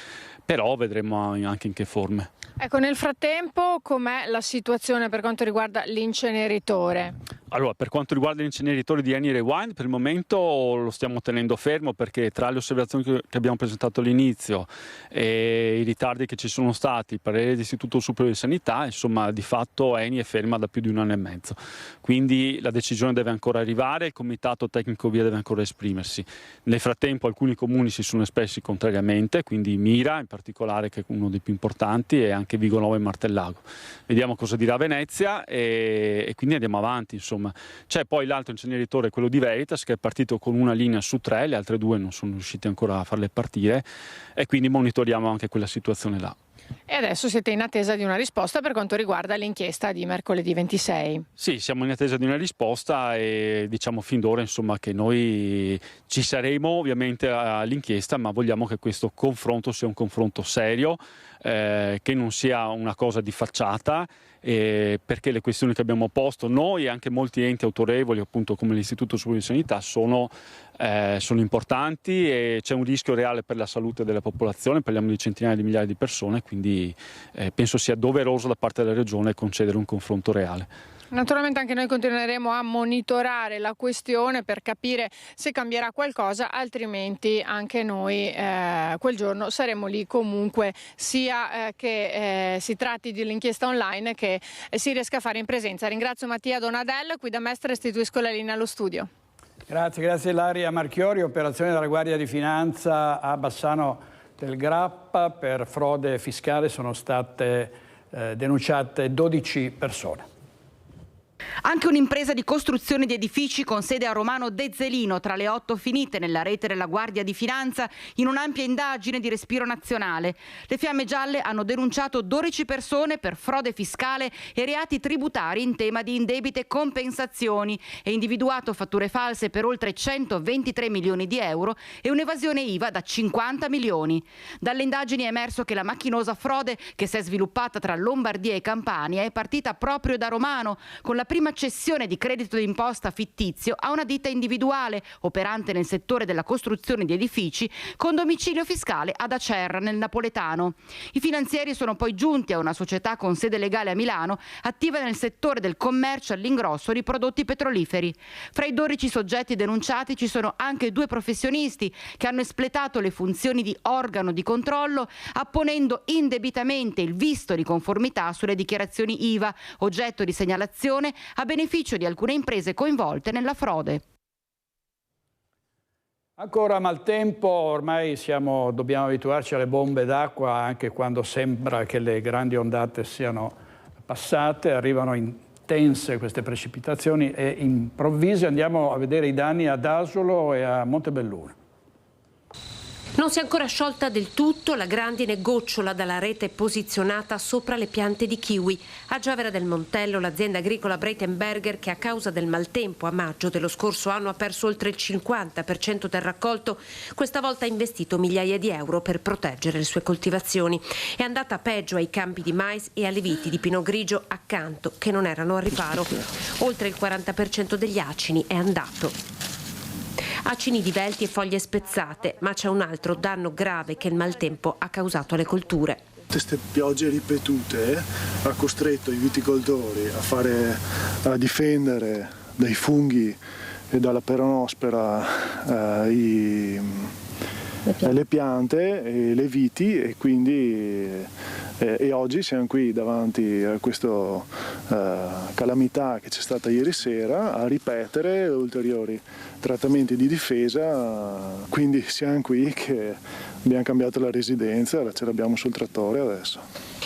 però vedremo anche in che forme. Ecco, nel frattempo com'è la situazione per quanto riguarda l'inceneritore? Allora, per quanto riguarda l'inceneritore di Eni Rewind, per il momento lo stiamo tenendo fermo perché tra le osservazioni che abbiamo presentato all'inizio e i ritardi che ci sono stati, il parere dell'Istituto Superiore di Sanità, insomma, di fatto Eni è ferma da più di 1 anno e mezzo. Quindi la decisione deve ancora arrivare, il Comitato Tecnico VIA deve ancora esprimersi. Nel frattempo alcuni comuni si sono espressi contrariamente, quindi Mira in particolare, che è uno dei più importanti, e anche Vigonovo e Martellago. Vediamo cosa dirà Venezia e quindi andiamo avanti, insomma. C'è poi l'altro inceneritore, quello di Veritas, che è partito con una linea su 3, le altre 2 non sono riusciti ancora a farle partire e quindi monitoriamo anche quella situazione là. E adesso siete in attesa di una risposta per quanto riguarda l'inchiesta di mercoledì 26. Sì, siamo in attesa di una risposta e diciamo fin d'ora insomma che noi ci saremo ovviamente all'inchiesta, ma vogliamo che questo confronto sia un confronto serio, che non sia una cosa di facciata, perché le questioni che abbiamo posto noi e anche molti enti autorevoli, appunto come l'Istituto Superiore di Sanità, sono importanti e c'è un rischio reale per la salute della popolazione, parliamo di centinaia di migliaia di persone, quindi penso sia doveroso da parte della Regione concedere un confronto reale. Naturalmente anche noi continueremo a monitorare la questione per capire se cambierà qualcosa, altrimenti anche noi quel giorno saremo lì comunque, sia che si tratti dell'inchiesta online che si riesca a fare in presenza. Ringrazio Mattia Donadel, qui da Mestre restituisco la linea allo studio. Grazie Ilaria Marchiori. Operazioni della Guardia di Finanza a Bassano del Grappa per frode fiscale, sono state denunciate 12 persone. Anche un'impresa di costruzione di edifici con sede a Romano Dezzelino, tra le 8 finite nella rete della Guardia di Finanza in un'ampia indagine di respiro nazionale. Le Fiamme Gialle hanno denunciato 12 persone per frode fiscale e reati tributari in tema di indebite compensazioni e individuato fatture false per oltre 123 milioni di euro e un'evasione IVA da 50 milioni. Dalle indagini è emerso che la macchinosa frode che si è sviluppata tra Lombardia e Campania è partita proprio da Romano, con la prima cessione di credito d'imposta fittizio a una ditta individuale operante nel settore della costruzione di edifici con domicilio fiscale ad Acerra nel napoletano. I finanzieri sono poi giunti a una società con sede legale a Milano attiva nel settore del commercio all'ingrosso di prodotti petroliferi. Fra i 12 soggetti denunciati ci sono anche 2 professionisti che hanno espletato le funzioni di organo di controllo apponendo indebitamente il visto di conformità sulle dichiarazioni IVA, oggetto di segnalazione a beneficio di alcune imprese coinvolte nella frode. Ancora maltempo, ormai dobbiamo abituarci alle bombe d'acqua anche quando sembra che le grandi ondate siano passate, arrivano intense queste precipitazioni e improvvise. Andiamo a vedere i danni ad Asolo e a Montebelluna. Non si è ancora sciolta del tutto la grandine gocciola dalla rete posizionata sopra le piante di kiwi. A Giavera del Montello l'azienda agricola Breitenberger, che a causa del maltempo a maggio dello scorso anno ha perso oltre il 50% del raccolto, questa volta ha investito migliaia di euro per proteggere le sue coltivazioni. È andata peggio ai campi di mais e alle viti di pino grigio accanto, che non erano al riparo. Oltre il 40% degli acini è andato. Acini divelti e foglie spezzate, ma c'è un altro danno grave che il maltempo ha causato alle colture. Queste piogge ripetute ha costretto i viticoltori a difendere dai funghi e dalla peronospora le piante e le viti e quindi oggi siamo qui davanti a questa calamità che c'è stata ieri sera a ripetere ulteriori trattamenti di difesa, quindi siamo qui che abbiamo cambiato la residenza, ce l'abbiamo sul trattore adesso.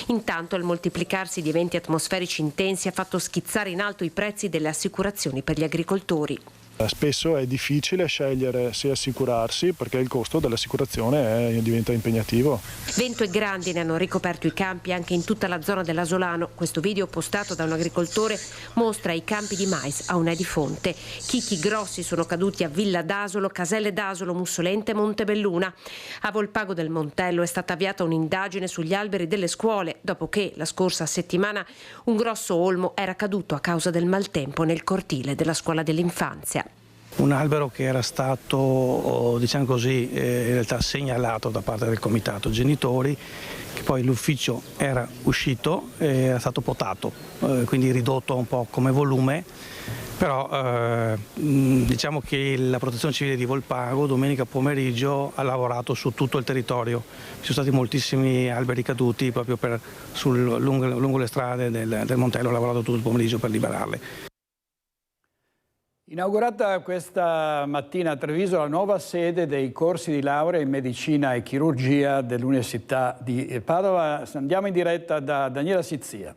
Intanto il moltiplicarsi di eventi atmosferici intensi ha fatto schizzare in alto i prezzi delle assicurazioni per gli agricoltori. Spesso è difficile scegliere se assicurarsi perché il costo dell'assicurazione diventa impegnativo. Vento e grandine hanno ricoperto i campi anche in tutta la zona dell'Asolano. Questo video postato da un agricoltore mostra i campi di mais a Unedi Fonte. Chicchi grossi sono caduti a Villa d'Asolo, Caselle d'Asolo, Mussolente e Montebelluna. A Volpago del Montello è stata avviata un'indagine sugli alberi delle scuole dopo che la scorsa settimana un grosso olmo era caduto a causa del maltempo nel cortile della scuola dell'infanzia. Un albero che era stato, diciamo così, in realtà segnalato da parte del comitato genitori, che poi l'ufficio era uscito e era stato potato, quindi ridotto un po' come volume, però diciamo che la Protezione Civile di Volpago domenica pomeriggio ha lavorato su tutto il territorio. Ci sono stati moltissimi alberi caduti proprio lungo le strade del Montello, ha lavorato tutto il pomeriggio per liberarle. Inaugurata questa mattina a Treviso la nuova sede dei corsi di laurea in medicina e chirurgia dell'Università di Padova. Andiamo in diretta da Daniela Sizzia.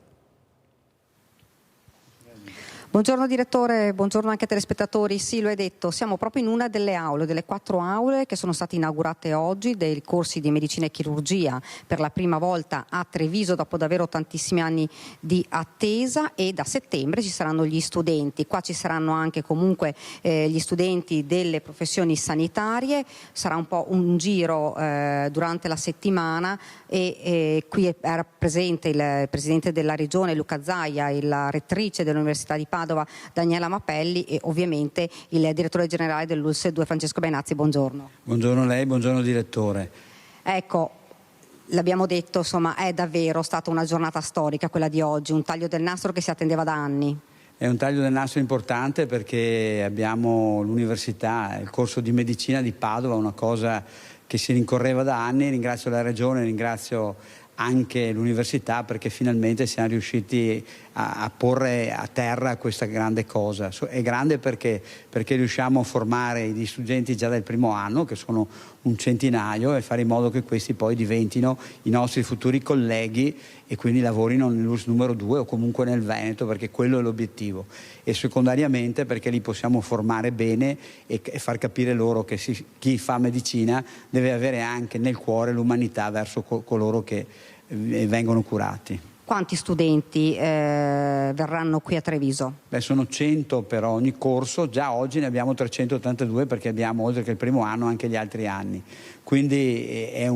Buongiorno direttore, buongiorno anche ai telespettatori. Sì, lo hai detto, siamo proprio in una delle aule, delle 4 aule che sono state inaugurate oggi dei corsi di medicina e chirurgia per la prima volta a Treviso dopo davvero tantissimi anni di attesa, e da settembre ci saranno gli studenti. Qua ci saranno anche comunque gli studenti delle professioni sanitarie, sarà un po' un giro durante la settimana e qui era presente il Presidente della Regione Luca Zaia e la rettrice dell'Università di Padova Daniela Mapelli e ovviamente il direttore generale dell'ULSS 2 Francesco Benazzi. Buongiorno. Buongiorno a lei, buongiorno direttore. Ecco, l'abbiamo detto, insomma, è davvero stata una giornata storica quella di oggi, un taglio del nastro che si attendeva da anni. È un taglio del nastro importante perché abbiamo l'università, il corso di medicina di Padova, una cosa che si rincorreva da anni. Ringrazio la Regione, ringrazio anche l'università perché finalmente siamo riusciti a porre a terra questa grande cosa. È grande perché riusciamo a formare gli studenti già dal primo anno, che sono un centinaio, e fare in modo che questi poi diventino i nostri futuri colleghi e quindi lavorino nell'ULSS numero 2 o comunque nel Veneto, perché quello è l'obiettivo. E secondariamente perché li possiamo formare bene e far capire loro che chi fa medicina deve avere anche nel cuore l'umanità verso coloro che vengono curati. Quanti studenti verranno qui a Treviso? Beh, sono 100 per ogni corso, già oggi ne abbiamo 382 perché abbiamo, oltre che il primo anno, anche gli altri anni. Quindi è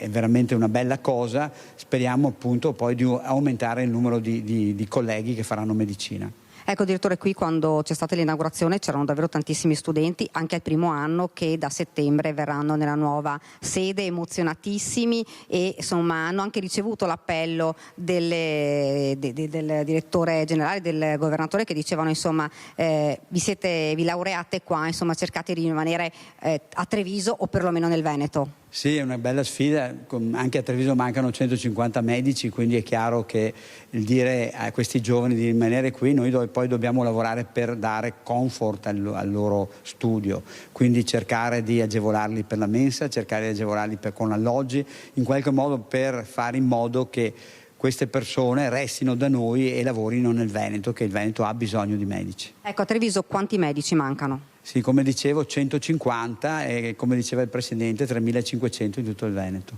veramente una bella cosa, speriamo appunto poi di aumentare il numero di colleghi che faranno medicina. Ecco direttore, qui quando c'è stata l'inaugurazione c'erano davvero tantissimi studenti, anche al primo anno, che da settembre verranno nella nuova sede, emozionatissimi, e insomma hanno anche ricevuto l'appello del direttore generale, del governatore, che dicevano insomma vi laureate qua, insomma cercate di rimanere a Treviso o perlomeno nel Veneto. Sì, è una bella sfida, anche a Treviso mancano 150 medici, quindi è chiaro che il dire a questi giovani di rimanere qui, noi poi dobbiamo lavorare per dare comfort al loro studio, quindi cercare di agevolarli per la mensa, cercare di agevolarli con alloggi, in qualche modo per fare in modo che queste persone restino da noi e lavorino nel Veneto, che il Veneto ha bisogno di medici. Ecco, a Treviso quanti medici mancano? Sì, come dicevo 150 e come diceva il Presidente 3.500 in tutto il Veneto.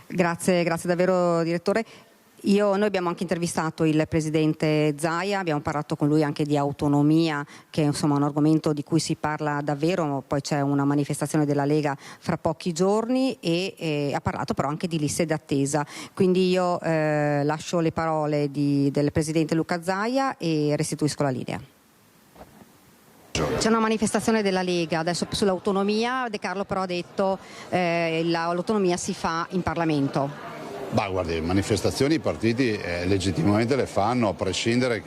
Grazie davvero direttore. Noi abbiamo anche intervistato il Presidente Zaia, abbiamo parlato con lui anche di autonomia, che è insomma un argomento di cui si parla davvero, poi c'è una manifestazione della Lega fra pochi giorni e ha parlato però anche di liste d'attesa. Quindi io lascio le parole del Presidente Luca Zaia e restituisco la linea. C'è una manifestazione della Lega adesso sull'autonomia, De Carlo però ha detto l'autonomia si fa in Parlamento. Bah, guardi, manifestazioni i partiti legittimamente le fanno a prescindere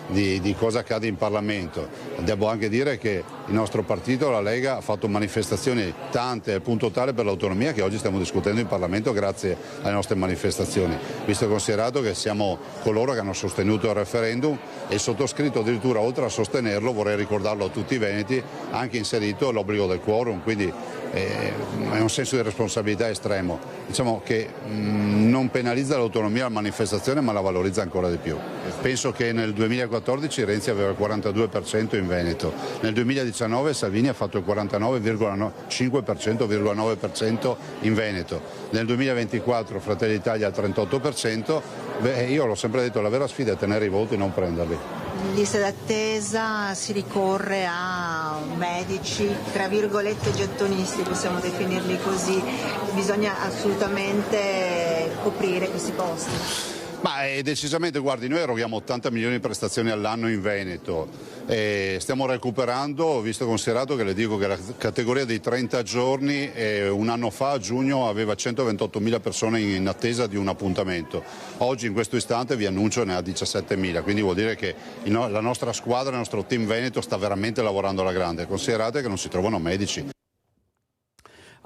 di cosa accade in Parlamento. Devo anche dire che il nostro partito, la Lega, ha fatto manifestazioni tante al punto tale per l'autonomia che oggi stiamo discutendo in Parlamento grazie alle nostre manifestazioni, visto e considerato che siamo coloro che hanno sostenuto il referendum e il sottoscritto addirittura, oltre a sostenerlo, vorrei ricordarlo a tutti i veneti, ha anche inserito l'obbligo del quorum, quindi è un senso di responsabilità estremo. Diciamo che non penalizza l'autonomia la manifestazione ma la valorizza ancora di più. Penso che nel 2014 Renzi aveva il 42% in Veneto, nel 2019 Salvini ha fatto il 49,5% in Veneto, nel 2024 Fratelli d'Italia al 38%, io l'ho sempre detto, la vera sfida è tenere i voti, non prenderli. In lista d'attesa si ricorre a medici, tra virgolette gettonisti, possiamo definirli così, bisogna assolutamente coprire questi posti. Ma decisamente, guardi, noi eroghiamo 80 milioni di prestazioni all'anno in Veneto e stiamo recuperando, visto e considerato che le dico che la categoria dei 30 giorni un anno fa, a giugno, aveva 128.000 persone in attesa di un appuntamento. Oggi in questo istante vi annuncio ne ha 17.000, quindi vuol dire che la nostra squadra, il nostro team Veneto sta veramente lavorando alla grande. Considerate che non si trovano medici.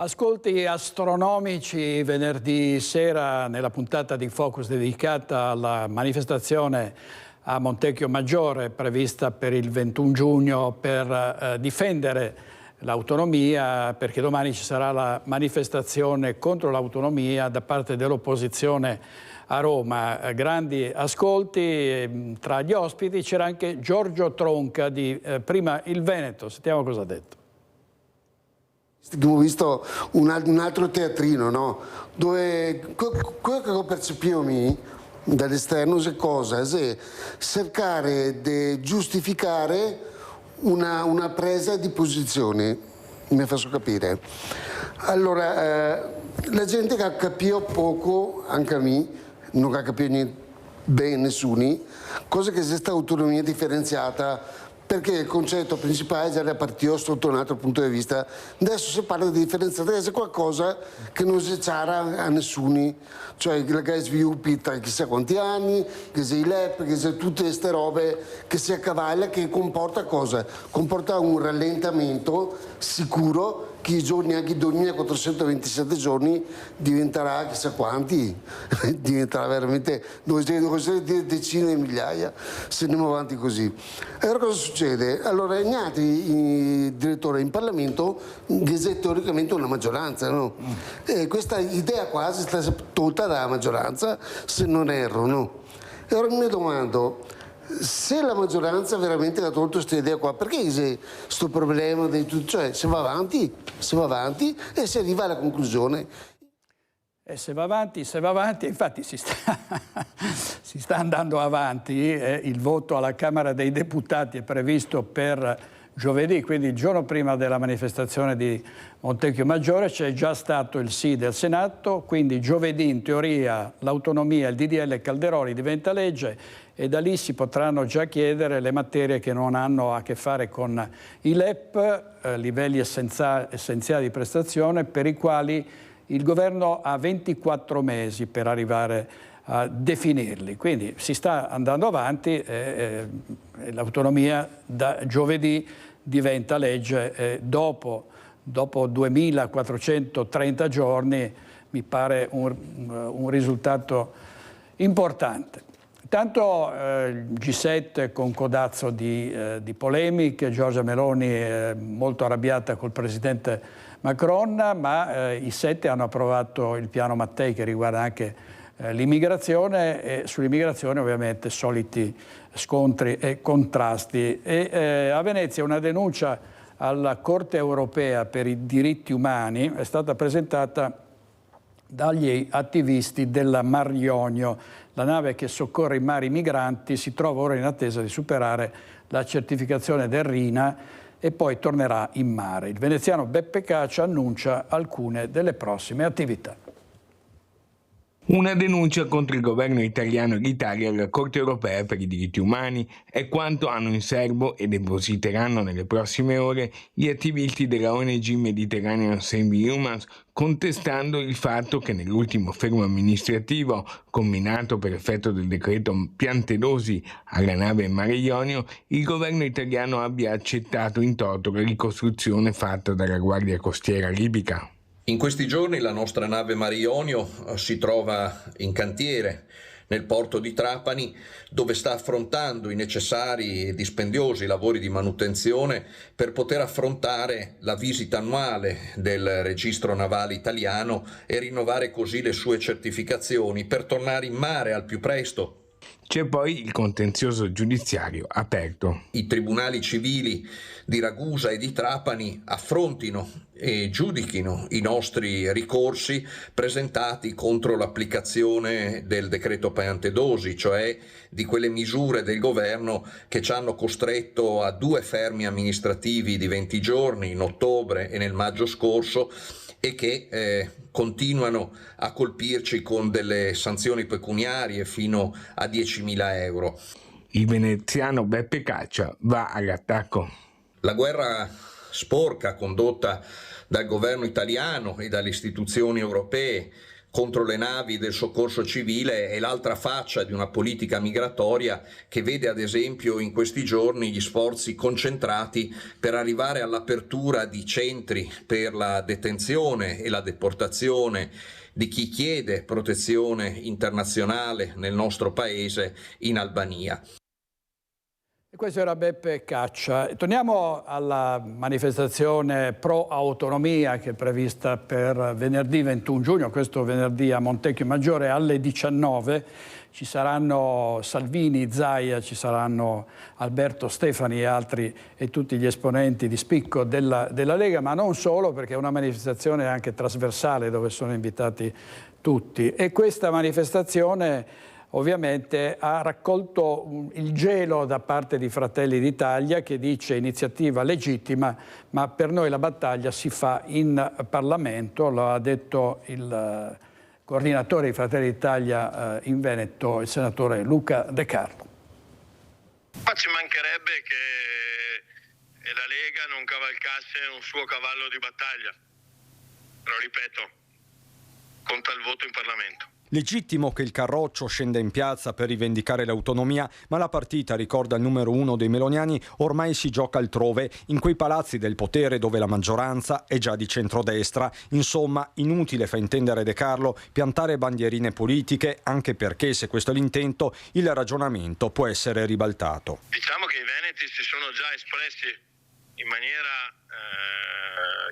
Ascolti astronomici venerdì sera nella puntata di Focus dedicata alla manifestazione a Montecchio Maggiore prevista per il 21 giugno per difendere l'autonomia, perché domani ci sarà la manifestazione contro l'autonomia da parte dell'opposizione a Roma. Grandi ascolti. Tra gli ospiti c'era anche Giorgio Tronca di Prima il Veneto. Sentiamo cosa ha detto. Abbiamo visto un altro teatrino, no? Dove quello che percepivo dall'esterno è cosa? Se cercare di giustificare una presa di posizione, mi faccio capire. Allora, la gente che ha capito poco, anche a me, non ha capito niente bene nessuno, cosa che questa autonomia differenziata, perché il concetto principale già era partito sotto un altro punto di vista. Adesso si parla di differenziata, è qualcosa che non si c'era a nessuno, cioè che sviluppi tra chissà quanti anni, che sia i LEP, che sia tutte queste robe che si accavalla, che comporta cosa? Comporta un rallentamento sicuro che i giorni, anche i 2427 giorni, diventerà chissà quanti, diventerà veramente decine di migliaia se andiamo avanti così. Allora cosa succede? Allora il direttore in Parlamento è teoricamente una maggioranza, no? E questa idea quasi è stata tolta dalla maggioranza, se non erro, no? E ora mi domando, se la maggioranza veramente ha tolto questa idea qua, perché c'è questo problema di tutto? Cioè si va avanti e si arriva alla conclusione. Se va avanti, infatti si sta andando avanti. Il voto alla Camera dei Deputati è previsto per giovedì, quindi il giorno prima della manifestazione di Montecchio Maggiore c'è già stato il sì del Senato, quindi giovedì in teoria l'autonomia, il DDL Calderoli diventa legge e da lì si potranno già chiedere le materie che non hanno a che fare con i LEP, livelli essenziali di prestazione, per i quali il governo ha 24 mesi per arrivare a definirli. Quindi si sta andando avanti, l'autonomia da giovedì diventa legge dopo 2430 giorni, mi pare un risultato importante. Intanto il G7 con codazzo di polemiche, Giorgia Meloni è molto arrabbiata col presidente Macron, ma i 7 hanno approvato il piano Mattei che riguarda anche l'immigrazione e sull'immigrazione ovviamente soliti scontri e contrasti. E a Venezia una denuncia alla Corte europea per i diritti umani è stata presentata dagli attivisti della Mar Ionio. La nave che soccorre i mari migranti si trova ora in attesa di superare la certificazione del RINA e poi tornerà in mare. Il veneziano Beppe Caccia annuncia alcune delle prossime attività. Una denuncia contro il governo italiano e l'Italia alla Corte europea per i diritti umani è quanto hanno in serbo e depositeranno nelle prossime ore gli attivisti della ONG Mediterranean Save Humans, contestando il fatto che nell'ultimo fermo amministrativo comminato per effetto del decreto Piantedosi alla nave Mare Ionio, il governo italiano abbia accettato in toto la ricostruzione fatta dalla Guardia Costiera libica. In questi giorni la nostra nave Mare Ionio si trova in cantiere nel porto di Trapani, dove sta affrontando i necessari e dispendiosi lavori di manutenzione per poter affrontare la visita annuale del registro navale italiano e rinnovare così le sue certificazioni per tornare in mare al più presto. C'è poi il contenzioso giudiziario aperto. I tribunali civili di Ragusa e di Trapani affrontino e giudichino i nostri ricorsi presentati contro l'applicazione del decreto Piantedosi, cioè di quelle misure del governo che ci hanno costretto a 2 fermi amministrativi di 20 giorni in ottobre e nel maggio scorso e che continuano a colpirci con delle sanzioni pecuniarie fino a 10.000 euro. Il veneziano Beppe Caccia va all'attacco. La guerra sporca condotta dal governo italiano e dalle istituzioni europee contro le navi del soccorso civile è l'altra faccia di una politica migratoria che vede ad esempio in questi giorni gli sforzi concentrati per arrivare all'apertura di centri per la detenzione e la deportazione di chi chiede protezione internazionale nel nostro paese in Albania. E questo era Beppe Caccia. Torniamo alla manifestazione pro autonomia che è prevista per venerdì 21 giugno, questo venerdì a Montecchio Maggiore alle 19. Ci saranno Salvini, Zaia, ci saranno Alberto Stefani e altri e tutti gli esponenti di spicco della Lega, ma non solo, perché è una manifestazione anche trasversale dove sono invitati tutti. E questa manifestazione ovviamente ha raccolto il gelo da parte di Fratelli d'Italia, che dice iniziativa legittima, ma per noi la battaglia si fa in Parlamento, lo ha detto il coordinatore di Fratelli d'Italia in Veneto, il senatore Luca De Carlo. Ma ci mancherebbe che la Lega non cavalcasse un suo cavallo di battaglia, però ripeto, conta il voto in Parlamento. Legittimo che il Carroccio scenda in piazza per rivendicare l'autonomia, ma la partita, ricorda il numero 1 dei meloniani, ormai si gioca altrove, in quei palazzi del potere dove la maggioranza è già di centrodestra. Insomma, inutile, fa intendere De Carlo, piantare bandierine politiche, anche perché, se questo è l'intento, il ragionamento può essere ribaltato. Diciamo che i veneti si sono già espressi in maniera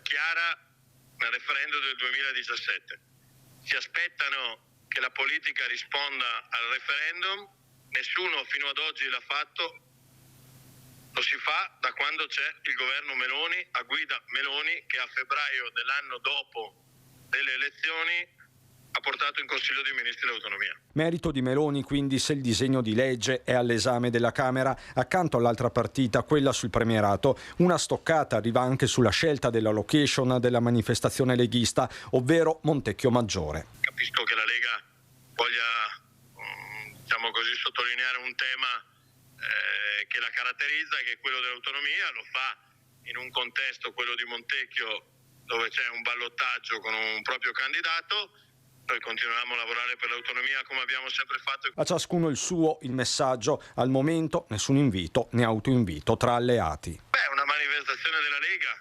chiara nel referendum del 2017. Si aspettano che la politica risponda al referendum, nessuno fino ad oggi l'ha fatto, lo si fa da quando c'è il governo Meloni, a guida Meloni, che a febbraio dell'anno dopo delle elezioni ha portato in Consiglio dei Ministri l'autonomia. Merito di Meloni quindi se il disegno di legge è all'esame della Camera, accanto all'altra partita, quella sul premierato. Una stoccata arriva anche sulla scelta della location della manifestazione leghista, ovvero Montecchio Maggiore. Capisco che la Lega voglia, diciamo così, sottolineare un tema che la caratterizza, che è quello dell'autonomia, lo fa in un contesto, quello di Montecchio, dove c'è un ballottaggio con un proprio candidato. Noi continuiamo a lavorare per l'autonomia come abbiamo sempre fatto. A ciascuno il suo, il messaggio. Al momento nessun invito né autoinvito tra alleati. È una manifestazione della Lega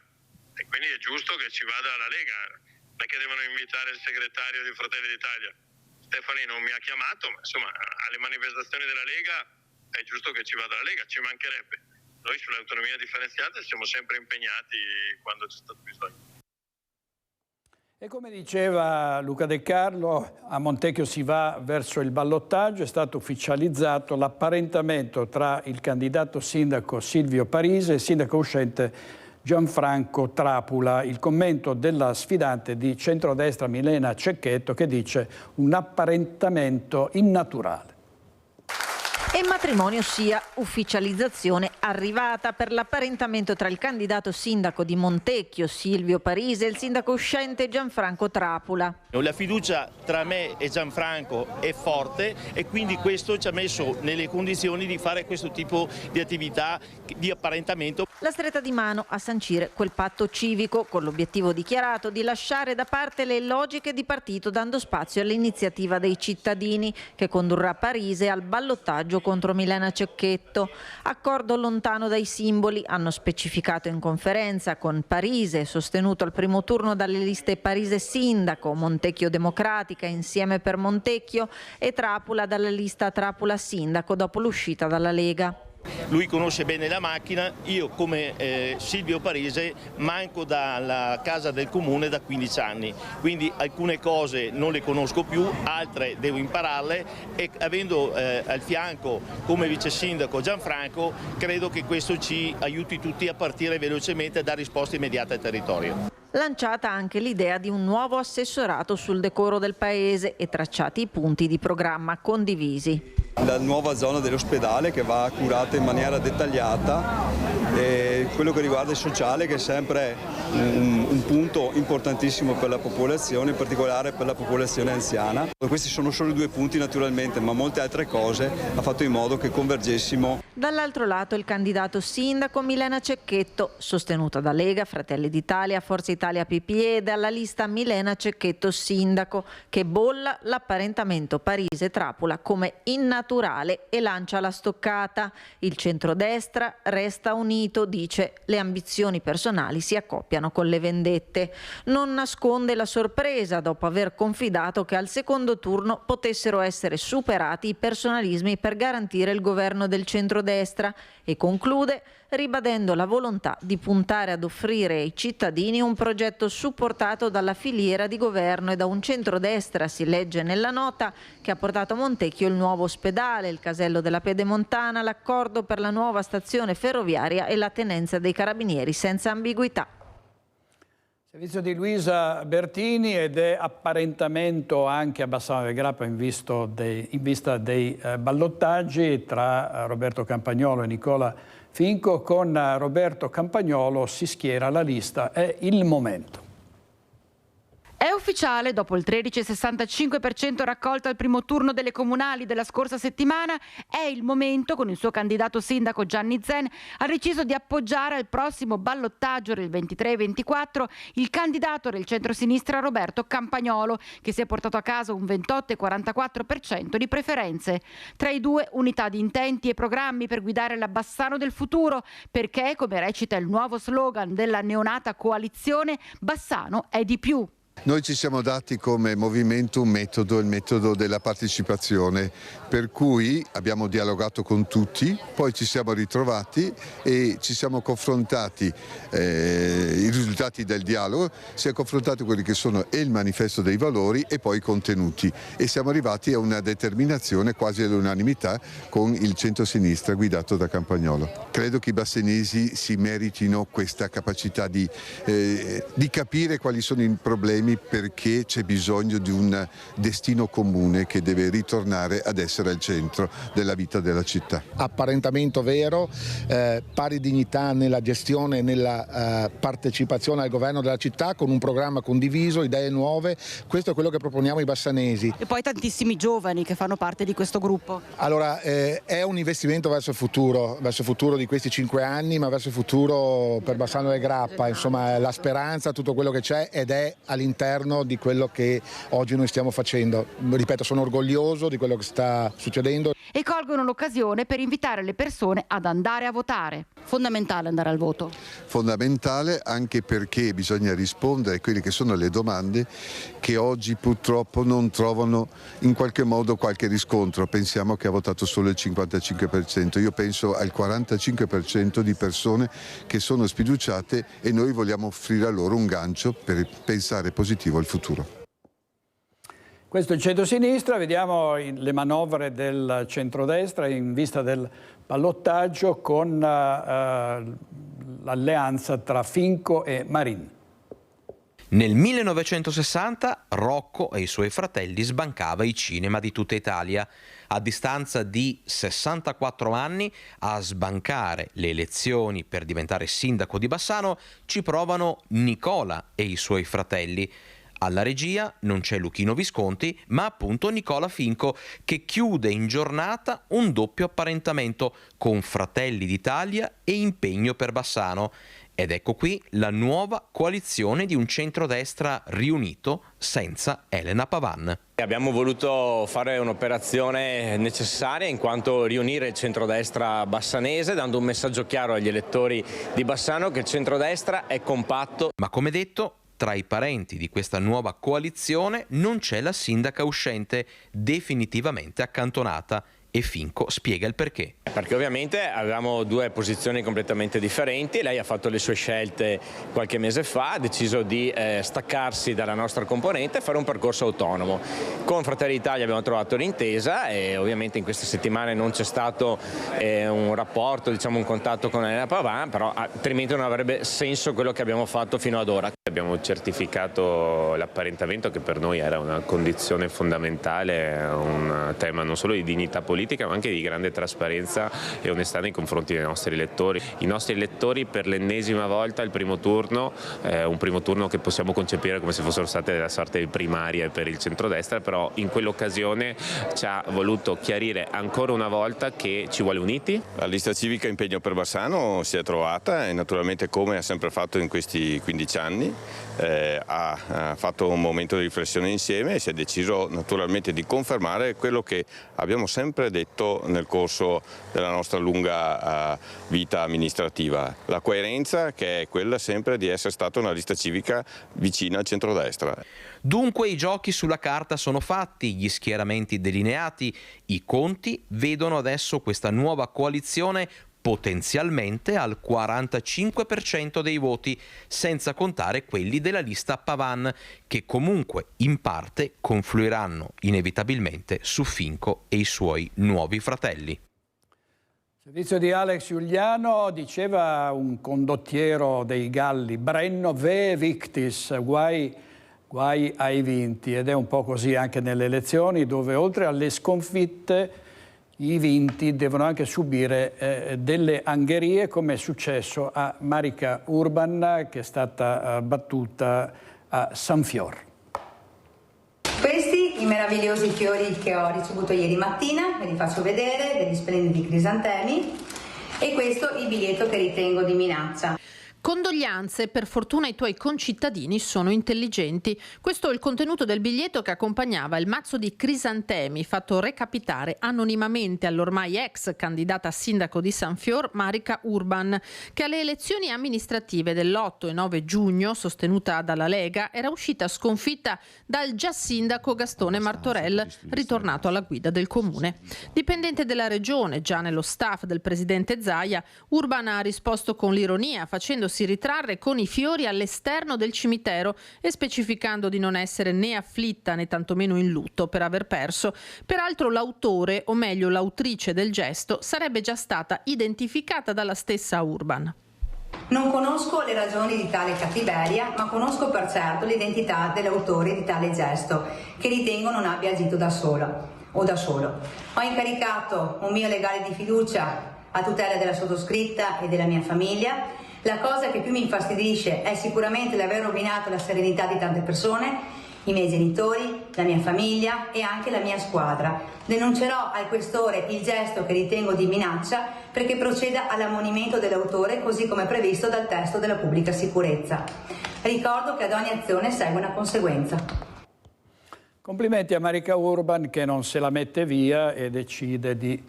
e quindi è giusto che ci vada la Lega. Non è che devono invitare il segretario di Fratelli d'Italia. Stefani non mi ha chiamato, ma insomma alle manifestazioni della Lega è giusto che ci vada la Lega, ci mancherebbe. Noi sull'autonomia differenziata siamo sempre impegnati quando c'è stato bisogno. E come diceva Luca De Carlo, a Montecchio si va verso il ballottaggio, è stato ufficializzato l'apparentamento tra il candidato sindaco Silvio Parise e il sindaco uscente Gianfranco Trapula. Il commento della sfidante di centrodestra Milena Cecchetto, che dice un apparentamento innaturale. E matrimonio sia ufficializzazione arrivata per l'apparentamento tra il candidato sindaco di Montecchio Silvio Parise e il sindaco uscente Gianfranco Trapula. La fiducia tra me e Gianfranco è forte e quindi questo ci ha messo nelle condizioni di fare questo tipo di attività di apparentamento. La stretta di mano a sancire quel patto civico con l'obiettivo dichiarato di lasciare da parte le logiche di partito, dando spazio all'iniziativa dei cittadini che condurrà Parise al ballottaggio contro Milena Cecchetto. Accordo lontano dai simboli, hanno specificato in conferenza, con Parise sostenuto al primo turno dalle liste Parise Sindaco, Montecchio Democratica, Insieme per Montecchio e Trapula dalla lista Trapula Sindaco dopo l'uscita dalla Lega. Lui conosce bene la macchina, io come Silvio Parise manco dalla casa del comune da 15 anni, quindi alcune cose non le conosco più, altre devo impararle e avendo al fianco come vice sindaco Gianfranco credo che questo ci aiuti tutti a partire velocemente e a dare risposte immediate al territorio. Lanciata anche l'idea di un nuovo assessorato sul decoro del paese e tracciati i punti di programma condivisi. La nuova zona dell'ospedale che va curata in maniera dettagliata e quello che riguarda il sociale, che è sempre un punto importantissimo per la popolazione, in particolare per la popolazione anziana. Questi sono solo 2 punti naturalmente, ma molte altre cose ha fatto in modo che convergessimo. Dall'altro lato il candidato sindaco Milena Cecchetto, sostenuta da Lega, Fratelli d'Italia, Forza Italia PPE e dalla lista Milena Cecchetto Sindaco, che bolla l'apparentamento Parise-Trapula come innaturale e lancia la stoccata. Il centrodestra resta unito, dice dice le ambizioni personali si accoppiano con le vendette. Non nasconde la sorpresa dopo aver confidato che al secondo turno potessero essere superati i personalismi per garantire il governo del centrodestra e conclude ribadendo la volontà di puntare ad offrire ai cittadini un progetto supportato dalla filiera di governo e da un centrodestra, si legge nella nota, che ha portato a Montecchio il nuovo ospedale, il casello della Pedemontana, l'accordo per la nuova stazione ferroviaria e la tenenza dei carabinieri senza ambiguità. Servizio di Luisa Bertini ed è apparentamento anche a Bassano del Grappa in vista dei ballottaggi tra Roberto Campagnolo e Nicola Finco. Con Roberto Campagnolo si schiera la lista, è il momento. È ufficiale, dopo il 13,65% raccolto al primo turno delle comunali della scorsa settimana, è il momento, con il suo candidato sindaco Gianni Zen, ha deciso di appoggiare al prossimo ballottaggio del 23-24 il candidato del centrosinistra Roberto Campagnolo, che si è portato a casa un 28,44% di preferenze. Tra i due, unità di intenti e programmi per guidare la Bassano del futuro, perché, come recita il nuovo slogan della neonata coalizione, Bassano è di più. Noi ci siamo dati come movimento un metodo, il metodo della partecipazione, per cui abbiamo dialogato con tutti, poi ci siamo ritrovati e ci siamo confrontati i risultati del dialogo, si è confrontato quelli che sono il manifesto dei valori e poi i contenuti e siamo arrivati a una determinazione quasi all'unanimità con il centro-sinistra guidato da Campagnolo. Credo che i bassanesi si meritino questa capacità di capire quali sono i problemi, perché c'è bisogno di un destino comune che deve ritornare ad essere al centro della vita della città. Apparentamento vero, pari dignità nella gestione e nella partecipazione al governo della città, con un programma condiviso, idee nuove, questo è quello che proponiamo ai bassanesi. E poi tantissimi giovani che fanno parte di questo gruppo. Allora è un investimento verso il futuro di questi 5 anni, ma verso il futuro per Bassano del Grappa, insomma la speranza, tutto quello che c'è ed è all'interno di quello che oggi noi stiamo facendo. Ripeto, sono orgoglioso di quello che sta succedendo. E colgono l'occasione per invitare le persone ad andare a votare. Fondamentale andare al voto. Fondamentale anche perché bisogna rispondere a quelle che sono le domande che oggi purtroppo non trovano in qualche modo qualche riscontro. Pensiamo che ha votato solo il 55%, io penso al 45% di persone che sono sfiduciate e noi vogliamo offrire a loro un gancio per pensare positivo al futuro. Questo è il centro-sinistra, vediamo le manovre del centrodestra in vista del ballottaggio con l'alleanza tra Finco e Marin. Nel 1960 Rocco e i suoi fratelli sbancava i cinema di tutta Italia. A distanza di 64 anni a sbancare le elezioni per diventare sindaco di Bassano ci provano Nicola e i suoi fratelli. Alla regia non c'è Luchino Visconti, ma appunto Nicola Finco, che chiude in giornata un doppio apparentamento con Fratelli d'Italia e Impegno per Bassano. Ed ecco qui la nuova coalizione di un centrodestra riunito senza Elena Pavan. Abbiamo voluto fare un'operazione necessaria in quanto riunire il centrodestra bassanese, dando un messaggio chiaro agli elettori di Bassano che il centrodestra è compatto. Ma come detto, tra i parenti di questa nuova coalizione non c'è la sindaca uscente, definitivamente accantonata. E Finco spiega il perché. Perché ovviamente avevamo due posizioni completamente differenti, lei ha fatto le sue scelte qualche mese fa, ha deciso di staccarsi dalla nostra componente e fare un percorso autonomo. Con Fratelli d'Italia abbiamo trovato l'intesa e ovviamente in queste settimane non c'è stato un rapporto, diciamo un contatto con Elena Pavan, però altrimenti non avrebbe senso quello che abbiamo fatto fino ad ora. Abbiamo certificato l'apparentamento che per noi era una condizione fondamentale, un tema non solo di dignità politica ma anche di grande trasparenza e onestà nei confronti dei nostri elettori. I nostri elettori per l'ennesima volta il primo turno, un primo turno che possiamo concepire come se fossero state della sorte di primarie per il centrodestra, però in quell'occasione ci ha voluto chiarire ancora una volta che ci vuole uniti. La lista civica Impegno per Bassano si è trovata e naturalmente come ha sempre fatto in questi 15 anni. ha fatto un momento di riflessione insieme e si è deciso naturalmente di confermare quello che abbiamo sempre detto nel corso della nostra lunga vita amministrativa, la coerenza, che è quella sempre di essere stata una lista civica vicina al centrodestra. Dunque i giochi sulla carta sono fatti, gli schieramenti delineati, i conti vedono adesso questa nuova coalizione potenzialmente al 45% dei voti, senza contare quelli della lista Pavan, che comunque in parte confluiranno inevitabilmente su Finco e i suoi nuovi fratelli. Il servizio di Alex Giuliano diceva un condottiero dei Galli, Brenno ve victis, guai ai vinti, ed è un po' così anche nelle elezioni, dove oltre alle sconfitte i vinti devono anche subire delle angherie, come è successo a Marika Urban, che è stata battuta a Sanfior. Questi i meravigliosi fiori che ho ricevuto ieri mattina, ve li faccio vedere, degli splendidi crisantemi, e questo il biglietto che ritengo di minaccia. Condoglianze, per fortuna i tuoi concittadini sono intelligenti. Questo è il contenuto del biglietto che accompagnava il mazzo di crisantemi fatto recapitare anonimamente all'ormai ex candidata a sindaco di Sanfior, Marika Urban, che alle elezioni amministrative dell'8 e 9 giugno, sostenuta dalla Lega, era uscita sconfitta dal già sindaco Gastone Martorell, ritornato alla guida del comune. Dipendente della regione, già nello staff del presidente Zaia, Urban ha risposto con l'ironia, facendosi ritrarre con i fiori all'esterno del cimitero e specificando di non essere né afflitta né tantomeno in lutto per aver perso. Peraltro l'autore, o meglio l'autrice del gesto, sarebbe già stata identificata dalla stessa Urban. Non conosco le ragioni di tale cattiveria, ma conosco per certo l'identità dell'autore di tale gesto, che ritengo non abbia agito da solo. Ho incaricato un mio legale di fiducia a tutela della sottoscritta e della mia famiglia. La cosa che più mi infastidisce è sicuramente l'aver rovinato la serenità di tante persone, i miei genitori, la mia famiglia e anche la mia squadra. Denuncerò al questore il gesto che ritengo di minaccia perché proceda all'ammonimento dell'autore così come previsto dal testo della pubblica sicurezza. Ricordo che ad ogni azione segue una conseguenza. Complimenti a Marika Urban, che non se la mette via e decide di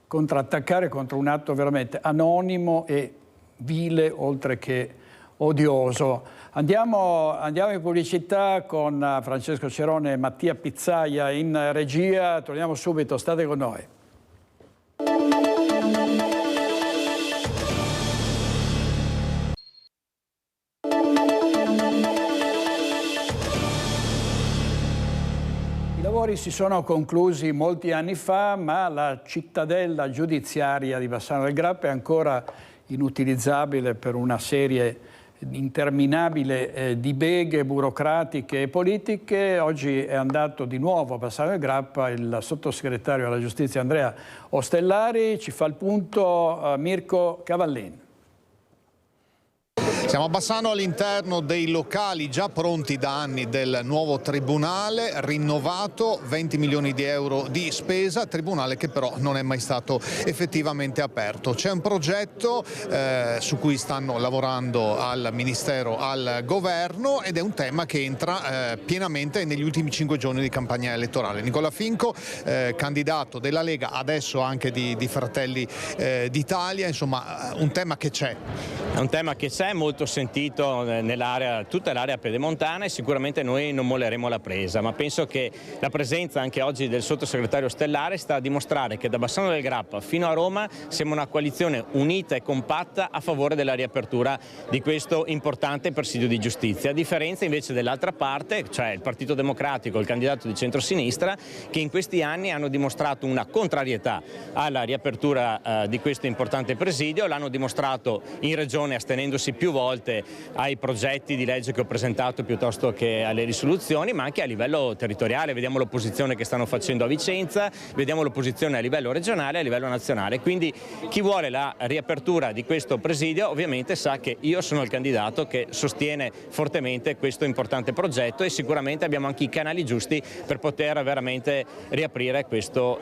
contrattaccare contro un atto veramente anonimo e vile, oltre che odioso. Andiamo in pubblicità con Francesco Cerone e Mattia Pizzaia in regia. Torniamo subito, state con noi. I lavori si sono conclusi molti anni fa, ma la cittadella giudiziaria di Bassano del Grappa è ancora inutilizzabile per una serie interminabile di beghe burocratiche e politiche. Oggi è andato di nuovo a Bassano del Grappa il sottosegretario alla giustizia Andrea Ostellari. Ci fa il punto Mirko Cavallin. Siamo a Bassano, all'interno dei locali già pronti da anni del nuovo tribunale, rinnovato, 20 milioni di euro di spesa, tribunale che però non è mai stato effettivamente aperto. C'è un progetto su cui stanno lavorando al Ministero, al Governo, ed è un tema che entra pienamente negli ultimi 5 giorni di campagna elettorale. Nicola Finco, candidato della Lega, adesso anche di Fratelli d'Italia, insomma un tema che c'è. È un tema che c'è, molto sentito nell'area, tutta l'area pedemontana, e sicuramente noi non molleremo la presa, ma penso che la presenza anche oggi del sottosegretario Ostellari sta a dimostrare che da Bassano del Grappa fino a Roma siamo una coalizione unita e compatta a favore della riapertura di questo importante presidio di giustizia, a differenza invece dell'altra parte, cioè il Partito Democratico, il candidato di centrosinistra, che in questi anni hanno dimostrato una contrarietà alla riapertura di questo importante presidio, l'hanno dimostrato in regione astenendosi più volte ai progetti di legge che ho presentato piuttosto che alle risoluzioni, ma anche a livello territoriale. Vediamo l'opposizione che stanno facendo a Vicenza, vediamo l'opposizione a livello regionale e a livello nazionale. Quindi chi vuole la riapertura di questo presidio ovviamente sa che io sono il candidato che sostiene fortemente questo importante progetto, e sicuramente abbiamo anche i canali giusti per poter veramente riaprire questo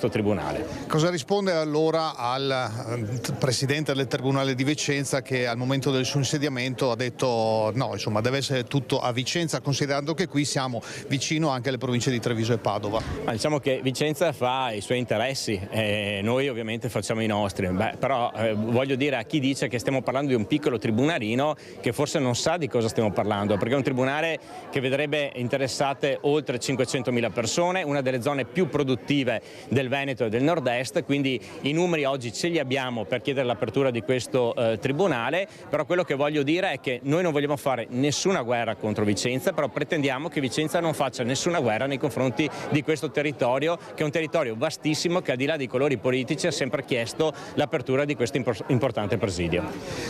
tribunale. Cosa risponde allora al presidente del Tribunale di Vicenza, che al momento del suo insediamento ha detto no, insomma deve essere tutto a Vicenza, considerando che qui siamo vicino anche alle province di Treviso e Padova. Ma diciamo che Vicenza fa i suoi interessi e noi ovviamente facciamo i nostri, però voglio dire a chi dice che stiamo parlando di un piccolo tribunalino che forse non sa di cosa stiamo parlando, perché è un tribunale che vedrebbe interessate oltre 500.000 persone, una delle zone più produttive del Veneto e del Nord-Est, quindi i numeri oggi ce li abbiamo per chiedere l'apertura di questo tribunale, però quello che voglio dire è che noi non vogliamo fare nessuna guerra contro Vicenza, però pretendiamo che Vicenza non faccia nessuna guerra nei confronti di questo territorio, che è un territorio vastissimo che al di là dei colori politici ha sempre chiesto l'apertura di questo importante presidio.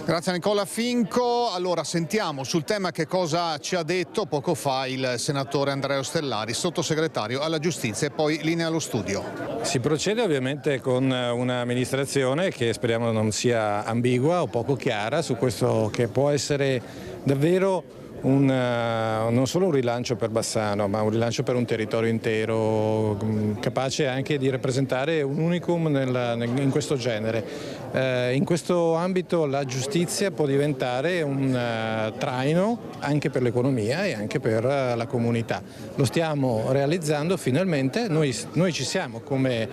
Grazie a Nicola Finco. Allora sentiamo sul tema che cosa ci ha detto poco fa il senatore Andrea Ostellari, sottosegretario alla giustizia, e poi linea allo studio. Si procede ovviamente con un'amministrazione che speriamo non sia ambigua o poco chiara su questo che può essere davvero non solo un rilancio per Bassano, ma un rilancio per un territorio intero, capace anche di rappresentare un unicum in questo genere. In questo ambito la giustizia può diventare un traino anche per l'economia e anche per la comunità. Lo stiamo realizzando finalmente, noi ci siamo come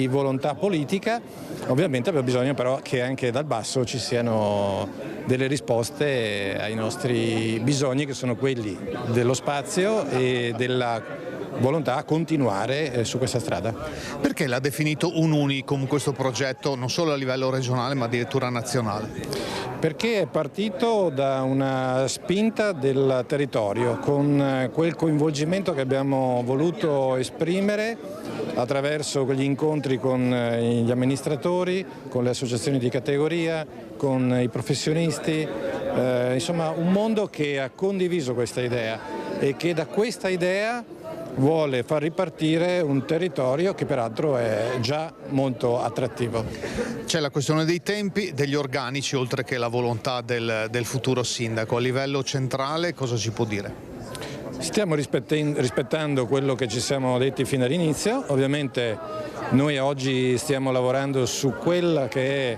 volontà politica, ovviamente abbiamo bisogno però che anche dal basso ci siano delle risposte ai nostri bisogni, che sono quelli dello spazio e della volontà a continuare su questa strada. Perché l'ha definito un unicum questo progetto, non solo a livello regionale ma addirittura nazionale? Perché è partito da una spinta del territorio, con quel coinvolgimento che abbiamo voluto esprimere attraverso quegli incontri con gli amministratori, con le associazioni di categoria, con i professionisti, insomma un mondo che ha condiviso questa idea e che da questa idea vuole far ripartire un territorio che peraltro è già molto attrattivo. C'è la questione dei tempi, degli organici, oltre che la volontà del futuro sindaco. A livello centrale cosa ci può dire? Stiamo rispettando quello che ci siamo detti fino all'inizio, ovviamente noi oggi stiamo lavorando su quella che è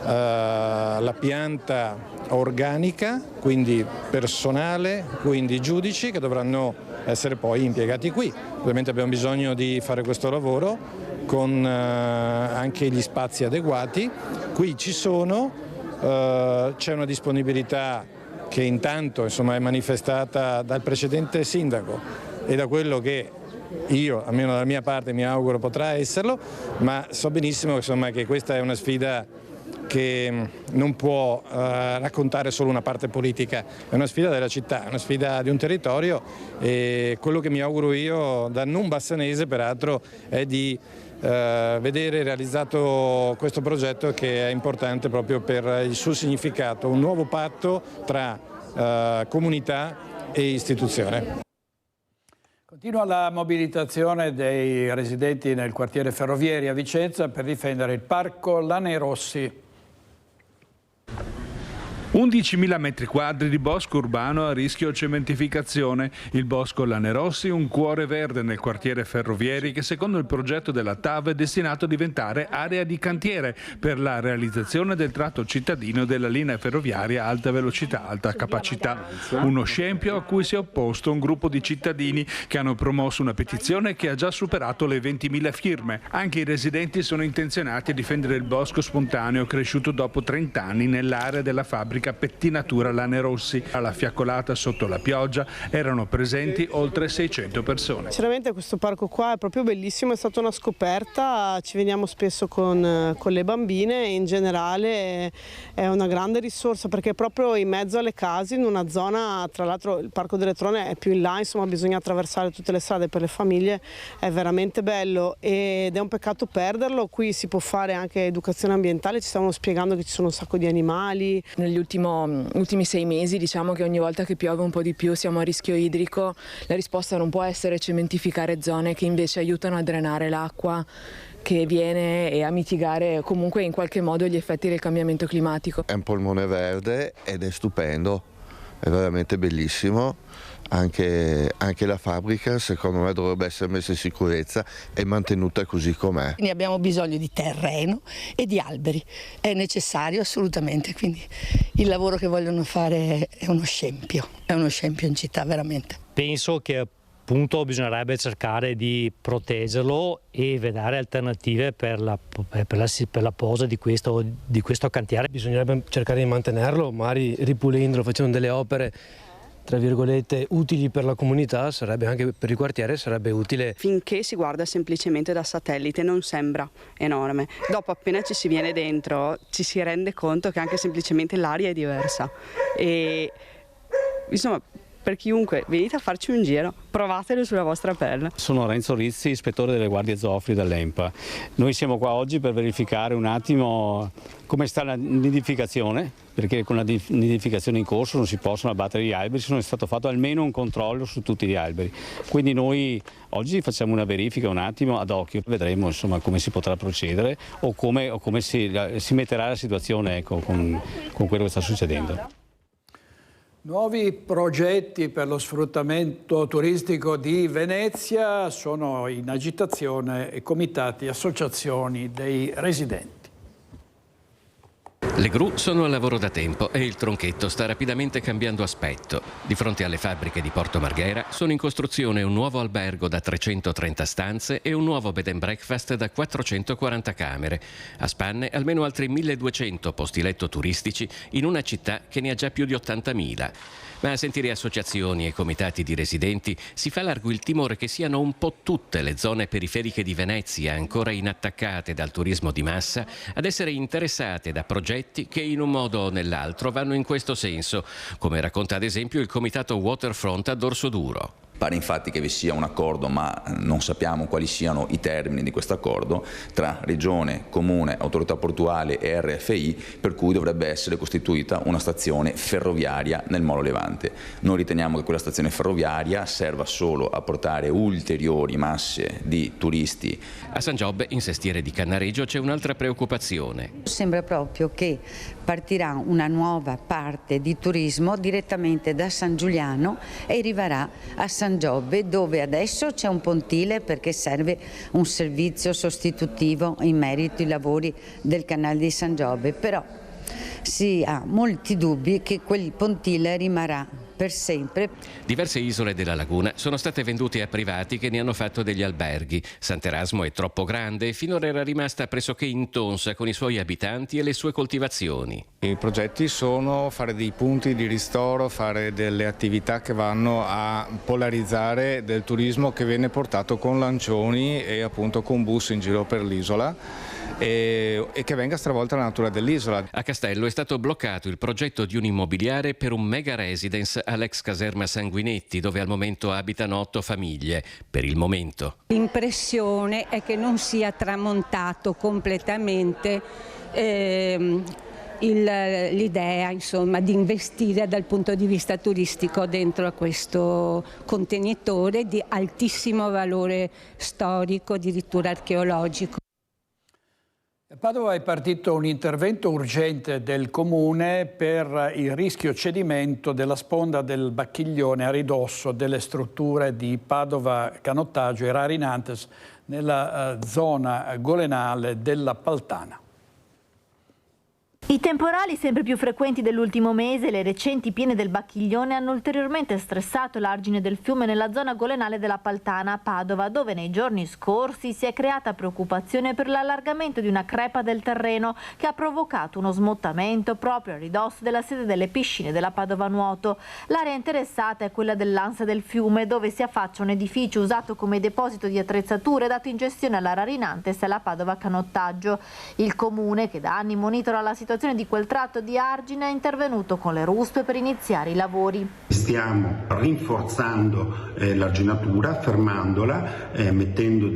la pianta organica, quindi personale, quindi giudici che dovranno essere poi impiegati qui. Ovviamente abbiamo bisogno di fare questo lavoro con anche gli spazi adeguati. Qui ci sono, c'è una disponibilità che intanto insomma, è manifestata dal precedente sindaco e da quello che io, almeno dalla mia parte, mi auguro potrà esserlo, ma so benissimo insomma, che questa è una sfida che non può raccontare solo una parte politica, è una sfida della città, è una sfida di un territorio e quello che mi auguro io da non bassanese peraltro è di vedere realizzato questo progetto che è importante proprio per il suo significato, un nuovo patto tra comunità e istituzione. Continua la mobilitazione dei residenti nel quartiere Ferrovieri a Vicenza per difendere il parco Lanerossi. 11.000 metri quadri di bosco urbano a rischio cementificazione. Il bosco Lanerossi, un cuore verde nel quartiere Ferrovieri che secondo il progetto della TAV è destinato a diventare area di cantiere per la realizzazione del tratto cittadino della linea ferroviaria alta velocità, alta capacità. Uno scempio a cui si è opposto un gruppo di cittadini che hanno promosso una petizione che ha già superato le 20.000 firme. Anche i residenti sono intenzionati a difendere il bosco spontaneo cresciuto dopo 30 anni nell'area della fabbrica pettinatura Lanerossi. Alla fiaccolata sotto la pioggia erano presenti oltre 600 persone. Sinceramente questo parco qua è proprio bellissimo, è stata una scoperta, ci veniamo spesso con le bambine e in generale è una grande risorsa perché è proprio in mezzo alle case, in una zona, tra l'altro il Parco delle Trone è più in là, insomma bisogna attraversare tutte le strade per le famiglie, è veramente bello ed è un peccato perderlo. Qui si può fare anche educazione ambientale, ci stavano spiegando che ci sono un sacco di animali. Negli ultimi 6 mesi diciamo che ogni volta che piove un po' di più siamo a rischio idrico, la risposta non può essere cementificare zone che invece aiutano a drenare l'acqua che viene e a mitigare comunque in qualche modo gli effetti del cambiamento climatico. È un polmone verde ed è stupendo, è veramente bellissimo. Anche la fabbrica secondo me dovrebbe essere messa in sicurezza e mantenuta così com'è. Quindi abbiamo bisogno di terreno e di alberi, è necessario assolutamente, quindi il lavoro che vogliono fare è uno scempio in città veramente. Penso che appunto bisognerebbe cercare di proteggerlo e vedere alternative per la posa di questo cantiere. Bisognerebbe cercare di mantenerlo, magari ripulendolo, facendo delle opere tra virgolette utili per la comunità, sarebbe anche per il quartiere, sarebbe utile. Finché si guarda semplicemente da satellite non sembra enorme, dopo appena ci si viene dentro ci si rende conto che anche semplicemente l'aria è diversa e insomma per chiunque venite a farci un giro, provatelo sulla vostra pelle. Sono Renzo Rizzi, ispettore delle guardie zoofili dell'ENPA. Noi siamo qua oggi per verificare un attimo come sta la nidificazione, perché con la nidificazione in corso non si possono abbattere gli alberi, se non è stato fatto almeno un controllo su tutti gli alberi. Quindi noi oggi facciamo una verifica un attimo ad occhio, vedremo insomma come si potrà procedere o come si metterà la situazione, ecco, con quello che sta succedendo. Nuovi progetti per lo sfruttamento turistico di Venezia sono in agitazione comitati e associazioni dei residenti. Le gru sono al lavoro da tempo e il tronchetto sta rapidamente cambiando aspetto. Di fronte alle fabbriche di Porto Marghera sono in costruzione un nuovo albergo da 330 stanze e un nuovo bed and breakfast da 440 camere. A spanne almeno altri 1200 posti letto turistici in una città che ne ha già più di 80.000. Ma a sentire associazioni e comitati di residenti si fa largo il timore che siano un po' tutte le zone periferiche di Venezia ancora inattaccate dal turismo di massa ad essere interessate da progetti che in un modo o nell'altro vanno in questo senso, come racconta ad esempio il comitato Waterfront a Dorsoduro. Pare infatti che vi sia un accordo, ma non sappiamo quali siano i termini di questo accordo, tra Regione, Comune, Autorità Portuale e RFI, per cui dovrebbe essere costituita una stazione ferroviaria nel Molo Levante. Noi riteniamo che quella stazione ferroviaria serva solo a portare ulteriori masse di turisti. A San Giobbe, in Sestiere di Cannaregio, c'è un'altra preoccupazione. Sembra proprio che partirà una nuova parte di turismo direttamente da San Giuliano e arriverà a San Giobbe, dove adesso c'è un pontile perché serve un servizio sostitutivo in merito ai lavori del canale di San Giobbe, però si ha molti dubbi che quel pontile rimarrà per sempre. Diverse isole della laguna sono state vendute a privati che ne hanno fatto degli alberghi. Sant'Erasmo è troppo grande e finora era rimasta pressoché intonsa con i suoi abitanti e le sue coltivazioni. I progetti sono fare dei punti di ristoro, fare delle attività che vanno a polarizzare del turismo che viene portato con lancioni e appunto con bus in giro per l'isola. E che venga stravolta la natura dell'isola. A Castello è stato bloccato il progetto di un immobiliare per un mega residence all'ex caserma Sanguinetti, dove al momento abitano 8 famiglie. Per il momento. L'impressione è che non sia tramontato completamente l'idea, insomma, di investire dal punto di vista turistico dentro a questo contenitore di altissimo valore storico, addirittura archeologico. A Padova è partito un intervento urgente del Comune per il rischio cedimento della sponda del Bacchiglione a ridosso delle strutture di Padova Canottaggio e Rari Nantes nella zona golenale della Paltana. I temporali sempre più frequenti dell'ultimo mese e le recenti piene del Bacchiglione hanno ulteriormente stressato l'argine del fiume nella zona golenale della Paltana a Padova, dove nei giorni scorsi si è creata preoccupazione per l'allargamento di una crepa del terreno che ha provocato uno smottamento proprio a ridosso della sede delle piscine della Padova Nuoto. L'area interessata è quella dell'ansa del fiume, dove si affaccia un edificio usato come deposito di attrezzature dato in gestione alla Rari Nantes e alla Padova Canottaggio. Il Comune, che da anni monitora la situazione di quel tratto di argine, è intervenuto con le ruspe per iniziare i lavori. Stiamo rinforzando l'arginatura, fermandola, mettendo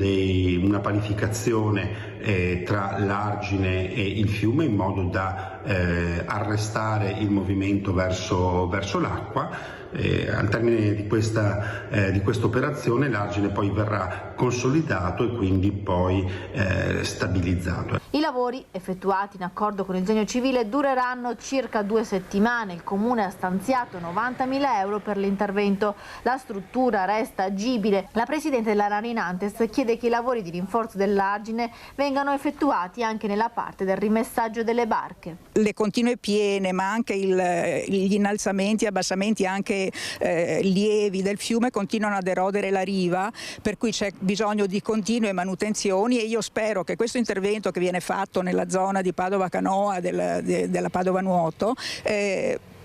una panificazione tra l'Argine e il fiume in modo da arrestare il movimento verso l'acqua. Al termine di questa operazione l'Argine poi verrà consolidato e quindi poi stabilizzato. I lavori, effettuati in accordo con il Genio Civile, dureranno circa 2 settimane. Il Comune ha stanziato 90.000 euro per l'intervento. La struttura resta agibile. La Presidente della Rarinantes chiede che i lavori di rinforzo dell'Argine vengano effettuati anche nella parte del rimessaggio delle barche. Le continue piene, ma anche gli innalzamenti e abbassamenti anche lievi del fiume continuano ad erodere la riva, per cui c'è bisogno di continue manutenzioni, e io spero che questo intervento che viene fatto nella zona di Padova Canoa della Padova Nuoto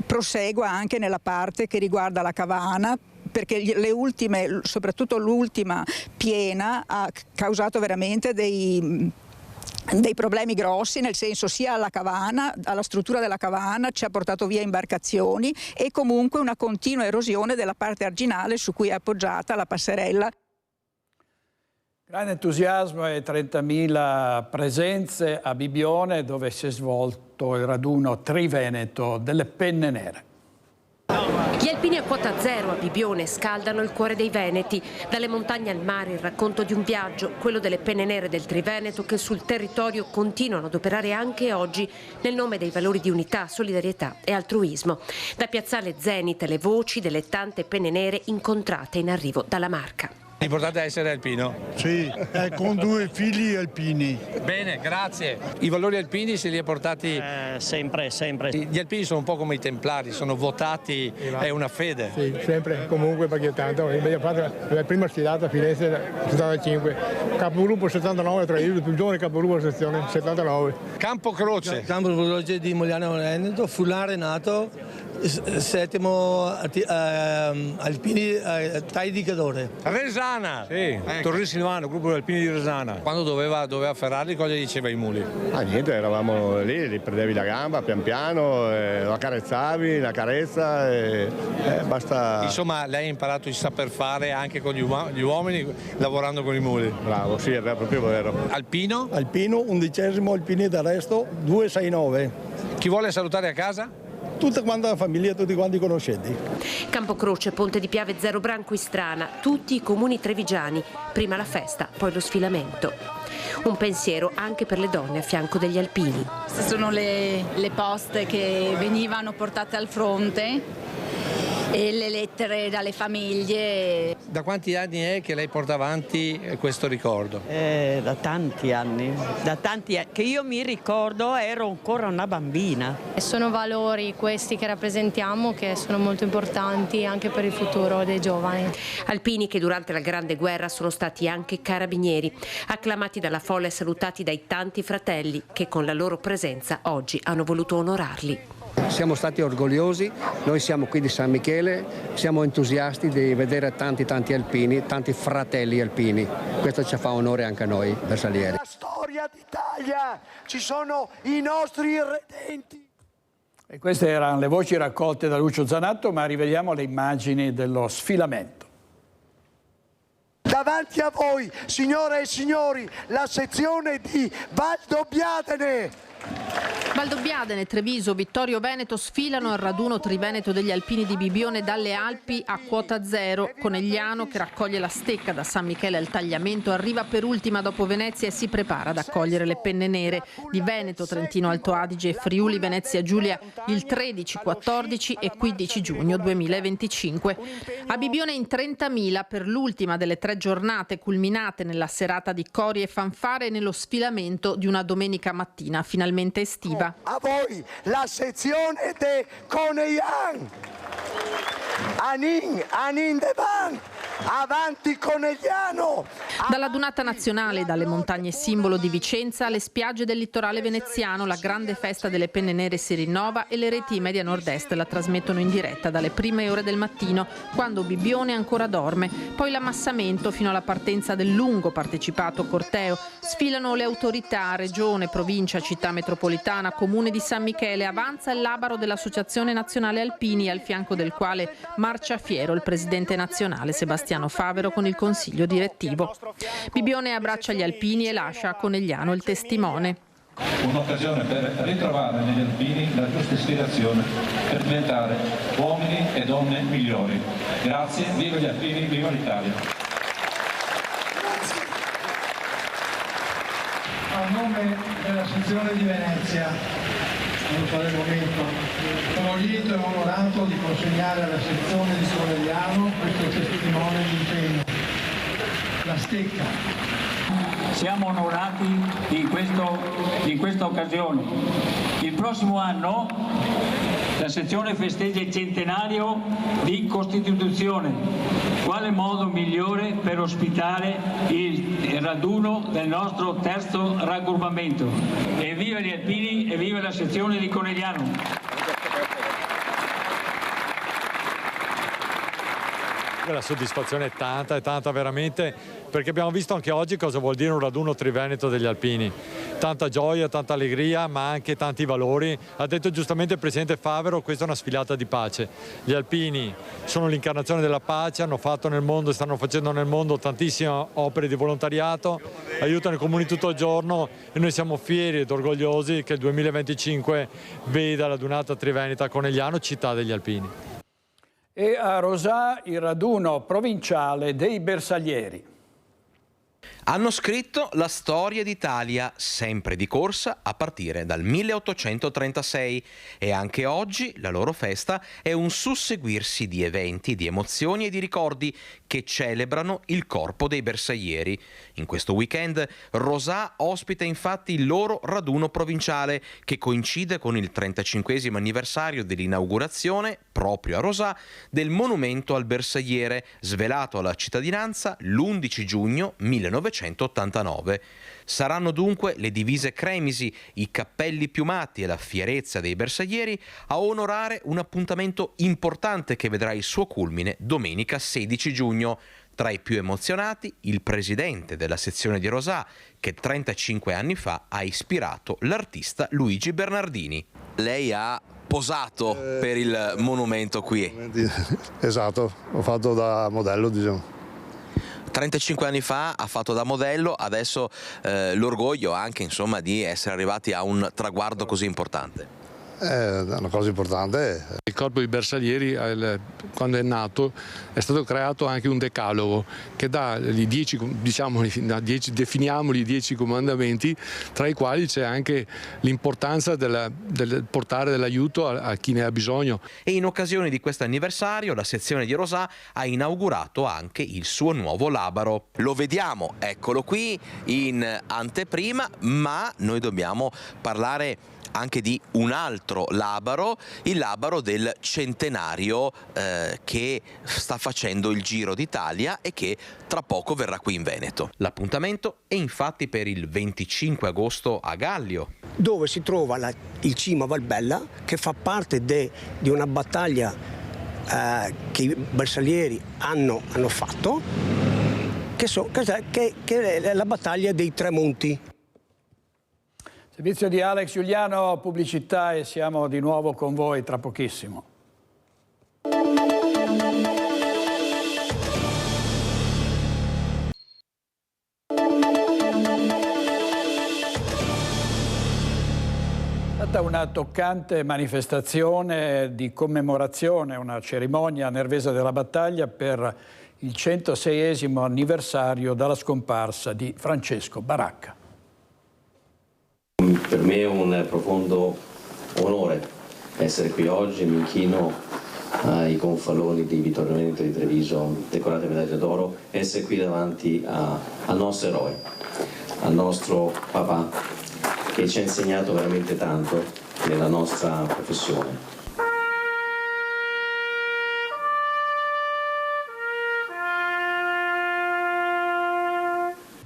prosegua anche nella parte che riguarda la Cavana, perché le ultime, soprattutto l'ultima piena, ha causato veramente dei problemi grossi, nel senso sia alla struttura della Cavana ci ha portato via imbarcazioni, e comunque una continua erosione della parte arginale su cui è appoggiata la passerella. Grande entusiasmo e 30.000 presenze a Bibbione, dove si è svolto il raduno triveneto delle Penne Nere. Gli alpini a quota zero a Bibbione scaldano il cuore dei veneti. Dalle montagne al mare il racconto di un viaggio, quello delle Penne Nere del Triveneto, che sul territorio continuano ad operare anche oggi nel nome dei valori di unità, solidarietà e altruismo. Da piazzale Zenit le voci delle tante penne nere incontrate in arrivo dalla Marca. L'importante è essere alpino? Sì, con 2 figli alpini. Bene, grazie. I valori alpini se li ha portati? Sempre. Gli alpini sono un po' come i templari, sono votati, è una fede. Sì, sempre, comunque, perché tanto, la prima sfilata a Firenze 75, capogruppo 79, tra io il più giovane capogruppo della sezione 79. Campo Croce. Campo Croce di Mogliano Veneto, Fulano Renato, 7° alpini Tai di Cadore. Resana, sì. Torre Silvano, gruppo di alpini di Resana. Quando doveva ferrarli, cosa diceva ai muli? Niente, eravamo lì, li prendevi la gamba pian piano, lo accarezzavi, la carezza e basta. Insomma, lei ha imparato il saper fare anche con gli uomini, lavorando con i muli. Bravo, sì, è proprio vero. Alpino? Alpino, 11° alpini d'arresto, 269. Chi vuole salutare a casa? Tutta quanta la famiglia, tutti quanti conoscenti. Campocroce, Ponte di Piave, Zero Branco, Istrana, tutti i comuni trevigiani. Prima la festa, poi lo sfilamento. Un pensiero anche per le donne a fianco degli alpini. Queste sono le poste che venivano portate al fronte e le lettere dalle famiglie. Da quanti anni è che lei porta avanti questo ricordo? Da tanti anni, che io mi ricordo ero ancora una bambina. Sono valori questi che rappresentiamo che sono molto importanti anche per il futuro dei giovani. Alpini che durante la Grande Guerra sono stati anche carabinieri, acclamati dalla folla e salutati dai tanti fratelli che con la loro presenza oggi hanno voluto onorarli. Siamo stati orgogliosi, noi siamo qui di San Michele, siamo entusiasti di vedere tanti alpini, tanti fratelli alpini. Questo ci fa onore anche a noi bersaglieri. La storia d'Italia, ci sono i nostri irredenti. E queste erano le voci raccolte da Lucio Zanatto, ma rivediamo le immagini dello sfilamento. Davanti a voi, signore e signori, la sezione di Valdobbiadene. Valdobbiadene, Treviso, Vittorio Veneto sfilano al raduno triveneto degli alpini di Bibbione dalle Alpi a quota zero. Conegliano, che raccoglie la stecca da San Michele al Tagliamento, arriva per ultima dopo Venezia e si prepara ad accogliere le Penne Nere di Veneto, Trentino Alto Adige e Friuli Venezia Giulia il 13, 14 e 15 giugno 2025. A Bibbione in 30.000 per l'ultima delle 3 giornate culminate nella serata di cori e fanfare e nello sfilamento di una domenica mattina finalmente estiva. A voi la sezione de Coneglian. Anin Devan, avanti Conegliano! Dalla Dunata Nazionale e dalle montagne simbolo di Vicenza alle spiagge del litorale veneziano, la grande festa delle Penne Nere si rinnova e le reti Media Nord-Est la trasmettono in diretta dalle prime ore del mattino, quando Bibbione ancora dorme. Poi l'ammassamento fino alla partenza del lungo partecipato corteo. Sfilano le autorità, regione, provincia, città metropolitana, comune di San Michele. Avanza il labaro dell'Associazione Nazionale Alpini, al fianco del quale marcia fiero il presidente nazionale Sebastiano Sebastiano Favero con il consiglio direttivo. Bibione abbraccia gli alpini e lascia a Conegliano il testimone. Un'occasione per ritrovare negli alpini la giusta ispirazione per diventare uomini e donne migliori. Grazie, viva gli alpini, viva l'Italia. A nome della sezione di Venezia, sono lieto e onorato di consegnare alla sezione di Conegliano questo testimone di impegno, la stecca. Siamo onorati di questa occasione. Il prossimo anno la sezione festeggia il centenario di Costituzione. Quale modo migliore per ospitare il raduno del nostro terzo raggruppamento? Evviva gli alpini e viva la sezione di Conegliano! La soddisfazione è tanta veramente, perché abbiamo visto anche oggi cosa vuol dire un raduno triveneto degli alpini. Tanta gioia, tanta allegria, ma anche tanti valori. Ha detto giustamente il Presidente Favero, questa è una sfilata di pace. Gli alpini sono l'incarnazione della pace, hanno fatto nel mondo e stanno facendo nel mondo tantissime opere di volontariato, aiutano i comuni tutto il giorno e noi siamo fieri ed orgogliosi che il 2025 veda la Dunata Triveneta a Conegliano, città degli alpini. E a Rosà il raduno provinciale dei bersaglieri. Hanno scritto la storia d'Italia, sempre di corsa, a partire dal 1836 e anche oggi la loro festa è un susseguirsi di eventi, di emozioni e di ricordi che celebrano il corpo dei bersaglieri. In questo weekend Rosà ospita infatti il loro raduno provinciale che coincide con il 35° anniversario dell'inaugurazione, proprio a Rosà, del monumento al bersagliere, svelato alla cittadinanza l'11 giugno 1989. Saranno dunque le divise cremisi, i cappelli piumati e la fierezza dei bersaglieri a onorare un appuntamento importante che vedrà il suo culmine domenica 16 giugno. Tra i più emozionati, il presidente della sezione di Rosà, che 35 anni fa ha ispirato l'artista Luigi Bernardini. Lei ha posato per il monumento qui. Esatto, ho fatto da modello, diciamo. 35 anni fa ha fatto da modello, adesso l'orgoglio anche insomma di essere arrivati a un traguardo così importante. È una cosa importante. Il corpo di bersaglieri, quando è nato, è stato creato anche un decalogo che dà i 10, definiamoli i 10 comandamenti, tra i quali c'è anche l'importanza del portare dell'aiuto a chi ne ha bisogno. E in occasione di questo anniversario la sezione di Rosà ha inaugurato anche il suo nuovo labaro. Lo vediamo, eccolo qui in anteprima, ma noi dobbiamo parlare anche di un altro labaro, il labaro del centenario che sta facendo il Giro d'Italia e che tra poco verrà qui in Veneto. L'appuntamento è infatti per il 25 agosto a Gallio, dove si trova il Cima Valbella, che fa parte di una battaglia che i bersaglieri hanno fatto, che è la battaglia dei Tre Monti. Servizio di Alex Giuliano, pubblicità e siamo di nuovo con voi tra pochissimo. È stata una toccante manifestazione di commemorazione, una cerimonia a Nervesa della Battaglia per il 106° anniversario dalla scomparsa di Francesco Baracca. Per me è un profondo onore essere qui oggi, mi inchino ai gonfaloni di Vittorio Veneto di Treviso, decorati a medaglia d'oro, essere qui davanti al nostro eroe, al nostro papà, che ci ha insegnato veramente tanto nella nostra professione.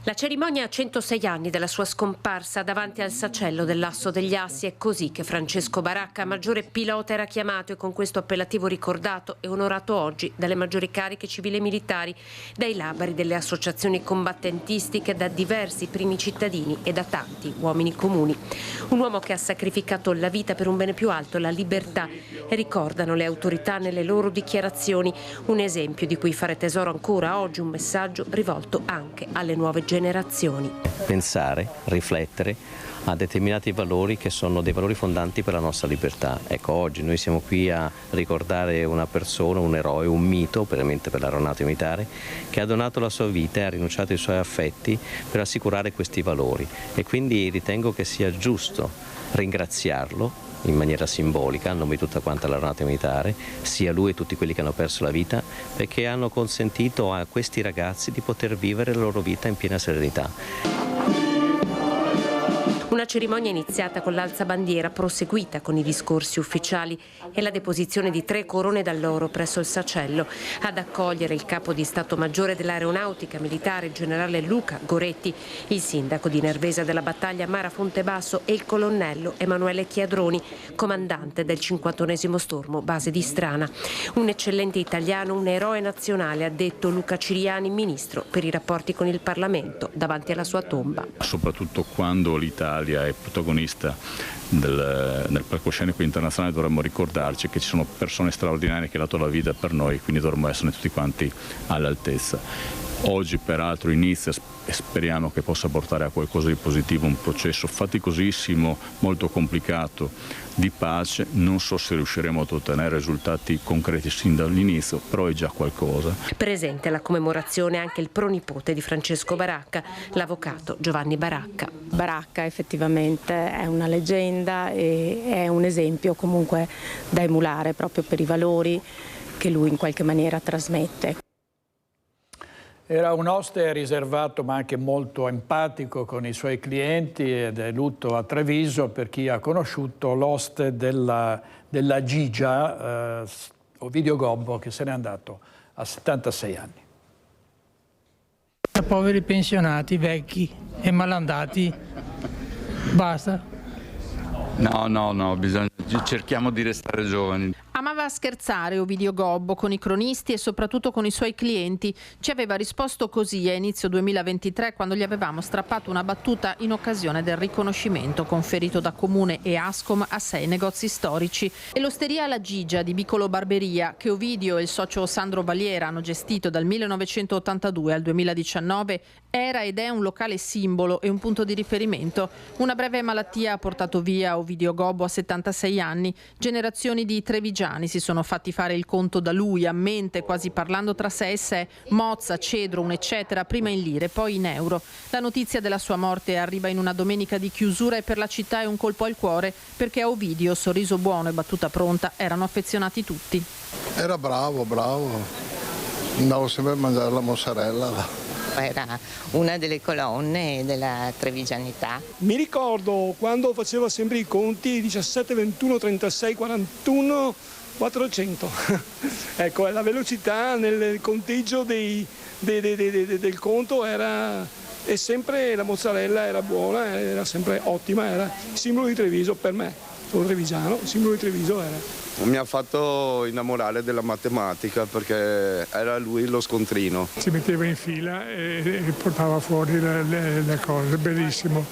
La cerimonia a 106 anni dalla sua scomparsa davanti al sacello dell'Asso degli Assi. È così che Francesco Baracca, maggiore pilota, era chiamato e con questo appellativo ricordato e onorato oggi dalle maggiori cariche civili e militari, dai labari delle associazioni combattentistiche, da diversi primi cittadini e da tanti uomini comuni. Un uomo che ha sacrificato la vita per un bene più alto, la libertà, e ricordano le autorità nelle loro dichiarazioni. Un esempio di cui fare tesoro ancora oggi, un messaggio rivolto anche alle nuove generazioni. Pensare, riflettere a determinati valori che sono dei valori fondanti per la nostra libertà. Ecco, oggi noi siamo qui a ricordare una persona, un eroe, un mito, veramente per l'aeronautica militare, che ha donato la sua vita e ha rinunciato ai suoi affetti per assicurare questi valori, e quindi ritengo che sia giusto ringraziarlo in maniera simbolica a nome di tutta quanta l'aeronautica militare, sia lui e tutti quelli che hanno perso la vita, perché hanno consentito a questi ragazzi di poter vivere la loro vita in piena serenità. Una cerimonia iniziata con l'alzabandiera, proseguita con i discorsi ufficiali e la deposizione di 3 corone d'alloro presso il sacello. Ad accogliere il capo di Stato Maggiore dell'Aeronautica Militare, il generale Luca Goretti, il sindaco di Nervesa della Battaglia Mara Fontebasso e il colonnello Emanuele Chiadroni, comandante del 51° Stormo base di Strana. Un eccellente italiano, un eroe nazionale, ha detto Luca Ciriani, ministro per i rapporti con il Parlamento, davanti alla sua tomba. Soprattutto quando l'Italia è protagonista nel palcoscenico internazionale, dovremmo ricordarci che ci sono persone straordinarie che hanno dato la vita per noi, quindi dovremmo essere tutti quanti all'altezza. Oggi peraltro inizia, e speriamo che possa portare a qualcosa di positivo, un processo faticosissimo, molto complicato di pace. Non so se riusciremo a ottenere risultati concreti sin dall'inizio, però è già qualcosa. Presente alla commemorazione anche il pronipote di Francesco Baracca, l'avvocato Giovanni Baracca. Baracca effettivamente è una leggenda e è un esempio comunque da emulare proprio per i valori che lui in qualche maniera trasmette. Era un oste riservato ma anche molto empatico con i suoi clienti, ed è lutto a Treviso per chi ha conosciuto l'oste della Gigia, Ovidio Gobbo, che se n'è andato a 76 anni. Poveri pensionati, vecchi e malandati, basta. No, cerchiamo di restare giovani. Amava scherzare Ovidio Gobbo con i cronisti e soprattutto con i suoi clienti. Ci aveva risposto così a inizio 2023, quando gli avevamo strappato una battuta in occasione del riconoscimento conferito da Comune e Ascom a 6 negozi storici. E l'osteria La Gigia di Vicolo Barberia, che Ovidio e il socio Sandro Valiera hanno gestito dal 1982 al 2019, era ed è un locale simbolo e un punto di riferimento. Una breve malattia ha portato via Ovidio Gobbo a 76 anni. Generazioni di trevigiani si sono fatti fare il conto da lui, a mente, quasi parlando tra sé e sé, mozza, cedro, un eccetera, prima in lire, poi in euro. La notizia della sua morte arriva in una domenica di chiusura e per la città è un colpo al cuore, perché a Ovidio, sorriso buono e battuta pronta, erano affezionati tutti. Era bravo, andavo sempre a mangiare la mozzarella. Era una delle colonne della trevigianità. Mi ricordo quando faceva sempre i conti 17, 21, 36, 41, 400. Ecco, la velocità nel conteggio del conto era, e sempre la mozzarella era buona, era sempre ottima, era il simbolo di Treviso per me. Sono trevigiano, il simbolo di Treviso era. Mi ha fatto innamorare della matematica perché era lui lo scontrino. Si metteva in fila e portava fuori le cose, bellissimo,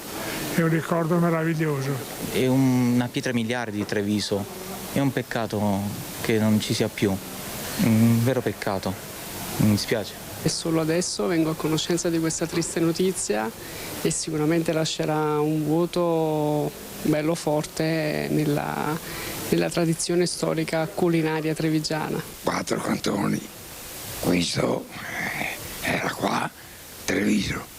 è un ricordo meraviglioso. È una pietra miliare di Treviso, è un peccato che non ci sia più, un vero peccato, mi dispiace. E solo adesso vengo a conoscenza di questa triste notizia e sicuramente lascerà un vuoto bello forte nella tradizione storica culinaria trevigiana. 4 cantoni, questo era qua, Treviso.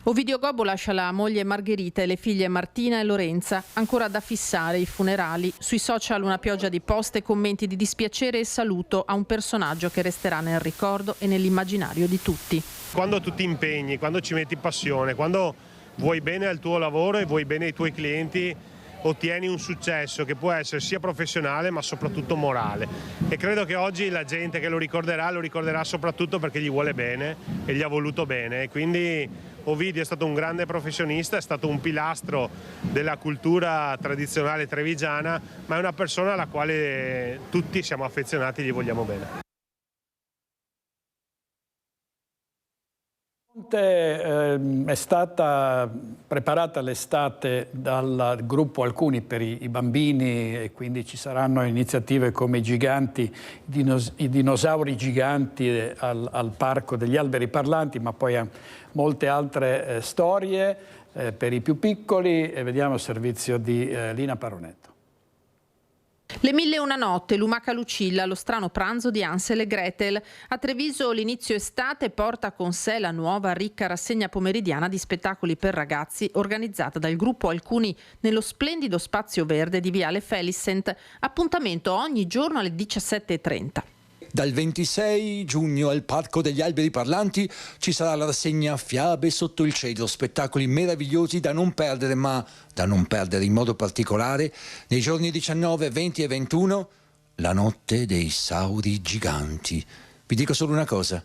Ovidio Gobbo lascia la moglie Margherita e le figlie Martina e Lorenza, ancora da fissare i funerali. Sui social una pioggia di post e commenti di dispiacere e saluto a un personaggio che resterà nel ricordo e nell'immaginario di tutti. Quando tu ti impegni, quando ci metti passione, quando vuoi bene al tuo lavoro e vuoi bene ai tuoi clienti, ottieni un successo che può essere sia professionale ma soprattutto morale, e credo che oggi la gente che lo ricorderà soprattutto perché gli vuole bene e gli ha voluto bene, e quindi Ovidio è stato un grande professionista, è stato un pilastro della cultura tradizionale trevigiana, ma è una persona alla quale tutti siamo affezionati e gli vogliamo bene. È stata preparata l'estate dal gruppo Alcuni per i bambini, e quindi ci saranno iniziative come i giganti, i dinosauri giganti al Parco degli Alberi Parlanti, ma poi molte altre storie per i più piccoli, e vediamo il servizio di Lina Paronetto. Le 1001 notte, Lumaca Lucilla, lo strano pranzo di Hansel e Gretel. A Treviso l'inizio estate porta con sé la nuova ricca rassegna pomeridiana di spettacoli per ragazzi organizzata dal gruppo Alcuni nello splendido spazio verde di Viale Felicent. Appuntamento ogni giorno alle 17:30. Dal 26 giugno al Parco degli Alberi Parlanti ci sarà la rassegna Fiabe sotto il cielo, spettacoli meravigliosi da non perdere, ma da non perdere in modo particolare nei giorni 19, 20 e 21, la notte dei sauri giganti. Vi dico solo una cosa,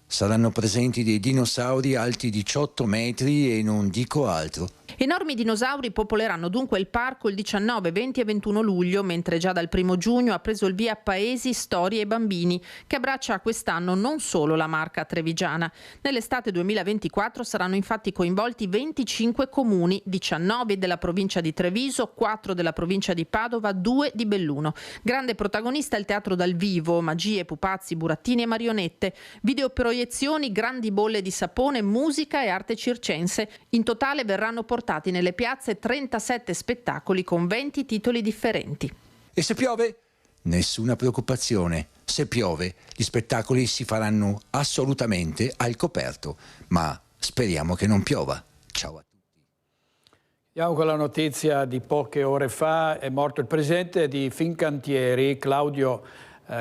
saranno presenti dei dinosauri alti 18 metri e non dico altro. Enormi dinosauri popoleranno dunque il parco il 19, 20 e 21 luglio, mentre già dal 1 giugno ha preso il via Paesi, Storie e Bambini, che abbraccia quest'anno non solo la marca trevigiana. Nell'estate 2024 saranno infatti coinvolti 25 comuni, 19 della provincia di Treviso, 4 della provincia di Padova, 2 di Belluno. Grande protagonista il teatro dal vivo, magie, pupazzi, burattini e marionette, videoproiezioni, grandi bolle di sapone, musica e arte circense. In totale verranno portati nelle piazze 37 spettacoli con 20 titoli differenti. E se piove? Nessuna preoccupazione. Se piove, gli spettacoli si faranno assolutamente al coperto, ma speriamo che non piova. Ciao a tutti. Andiamo con la notizia di poche ore fa. È morto il presidente di Fincantieri, Claudio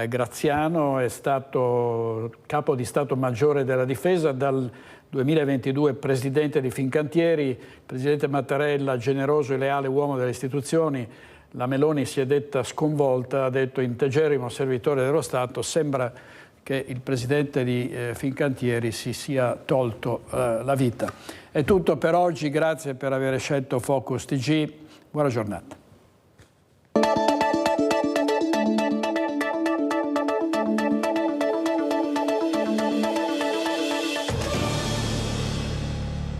Graziano, è stato capo di Stato Maggiore della Difesa dal 2022, presidente di Fincantieri. Il presidente Mattarella, generoso e leale uomo delle istituzioni, la Meloni si è detta sconvolta, ha detto integerrimo servitore dello Stato, sembra che il presidente di Fincantieri si sia tolto la vita. È tutto per oggi, grazie per aver scelto Focus TG, buona giornata.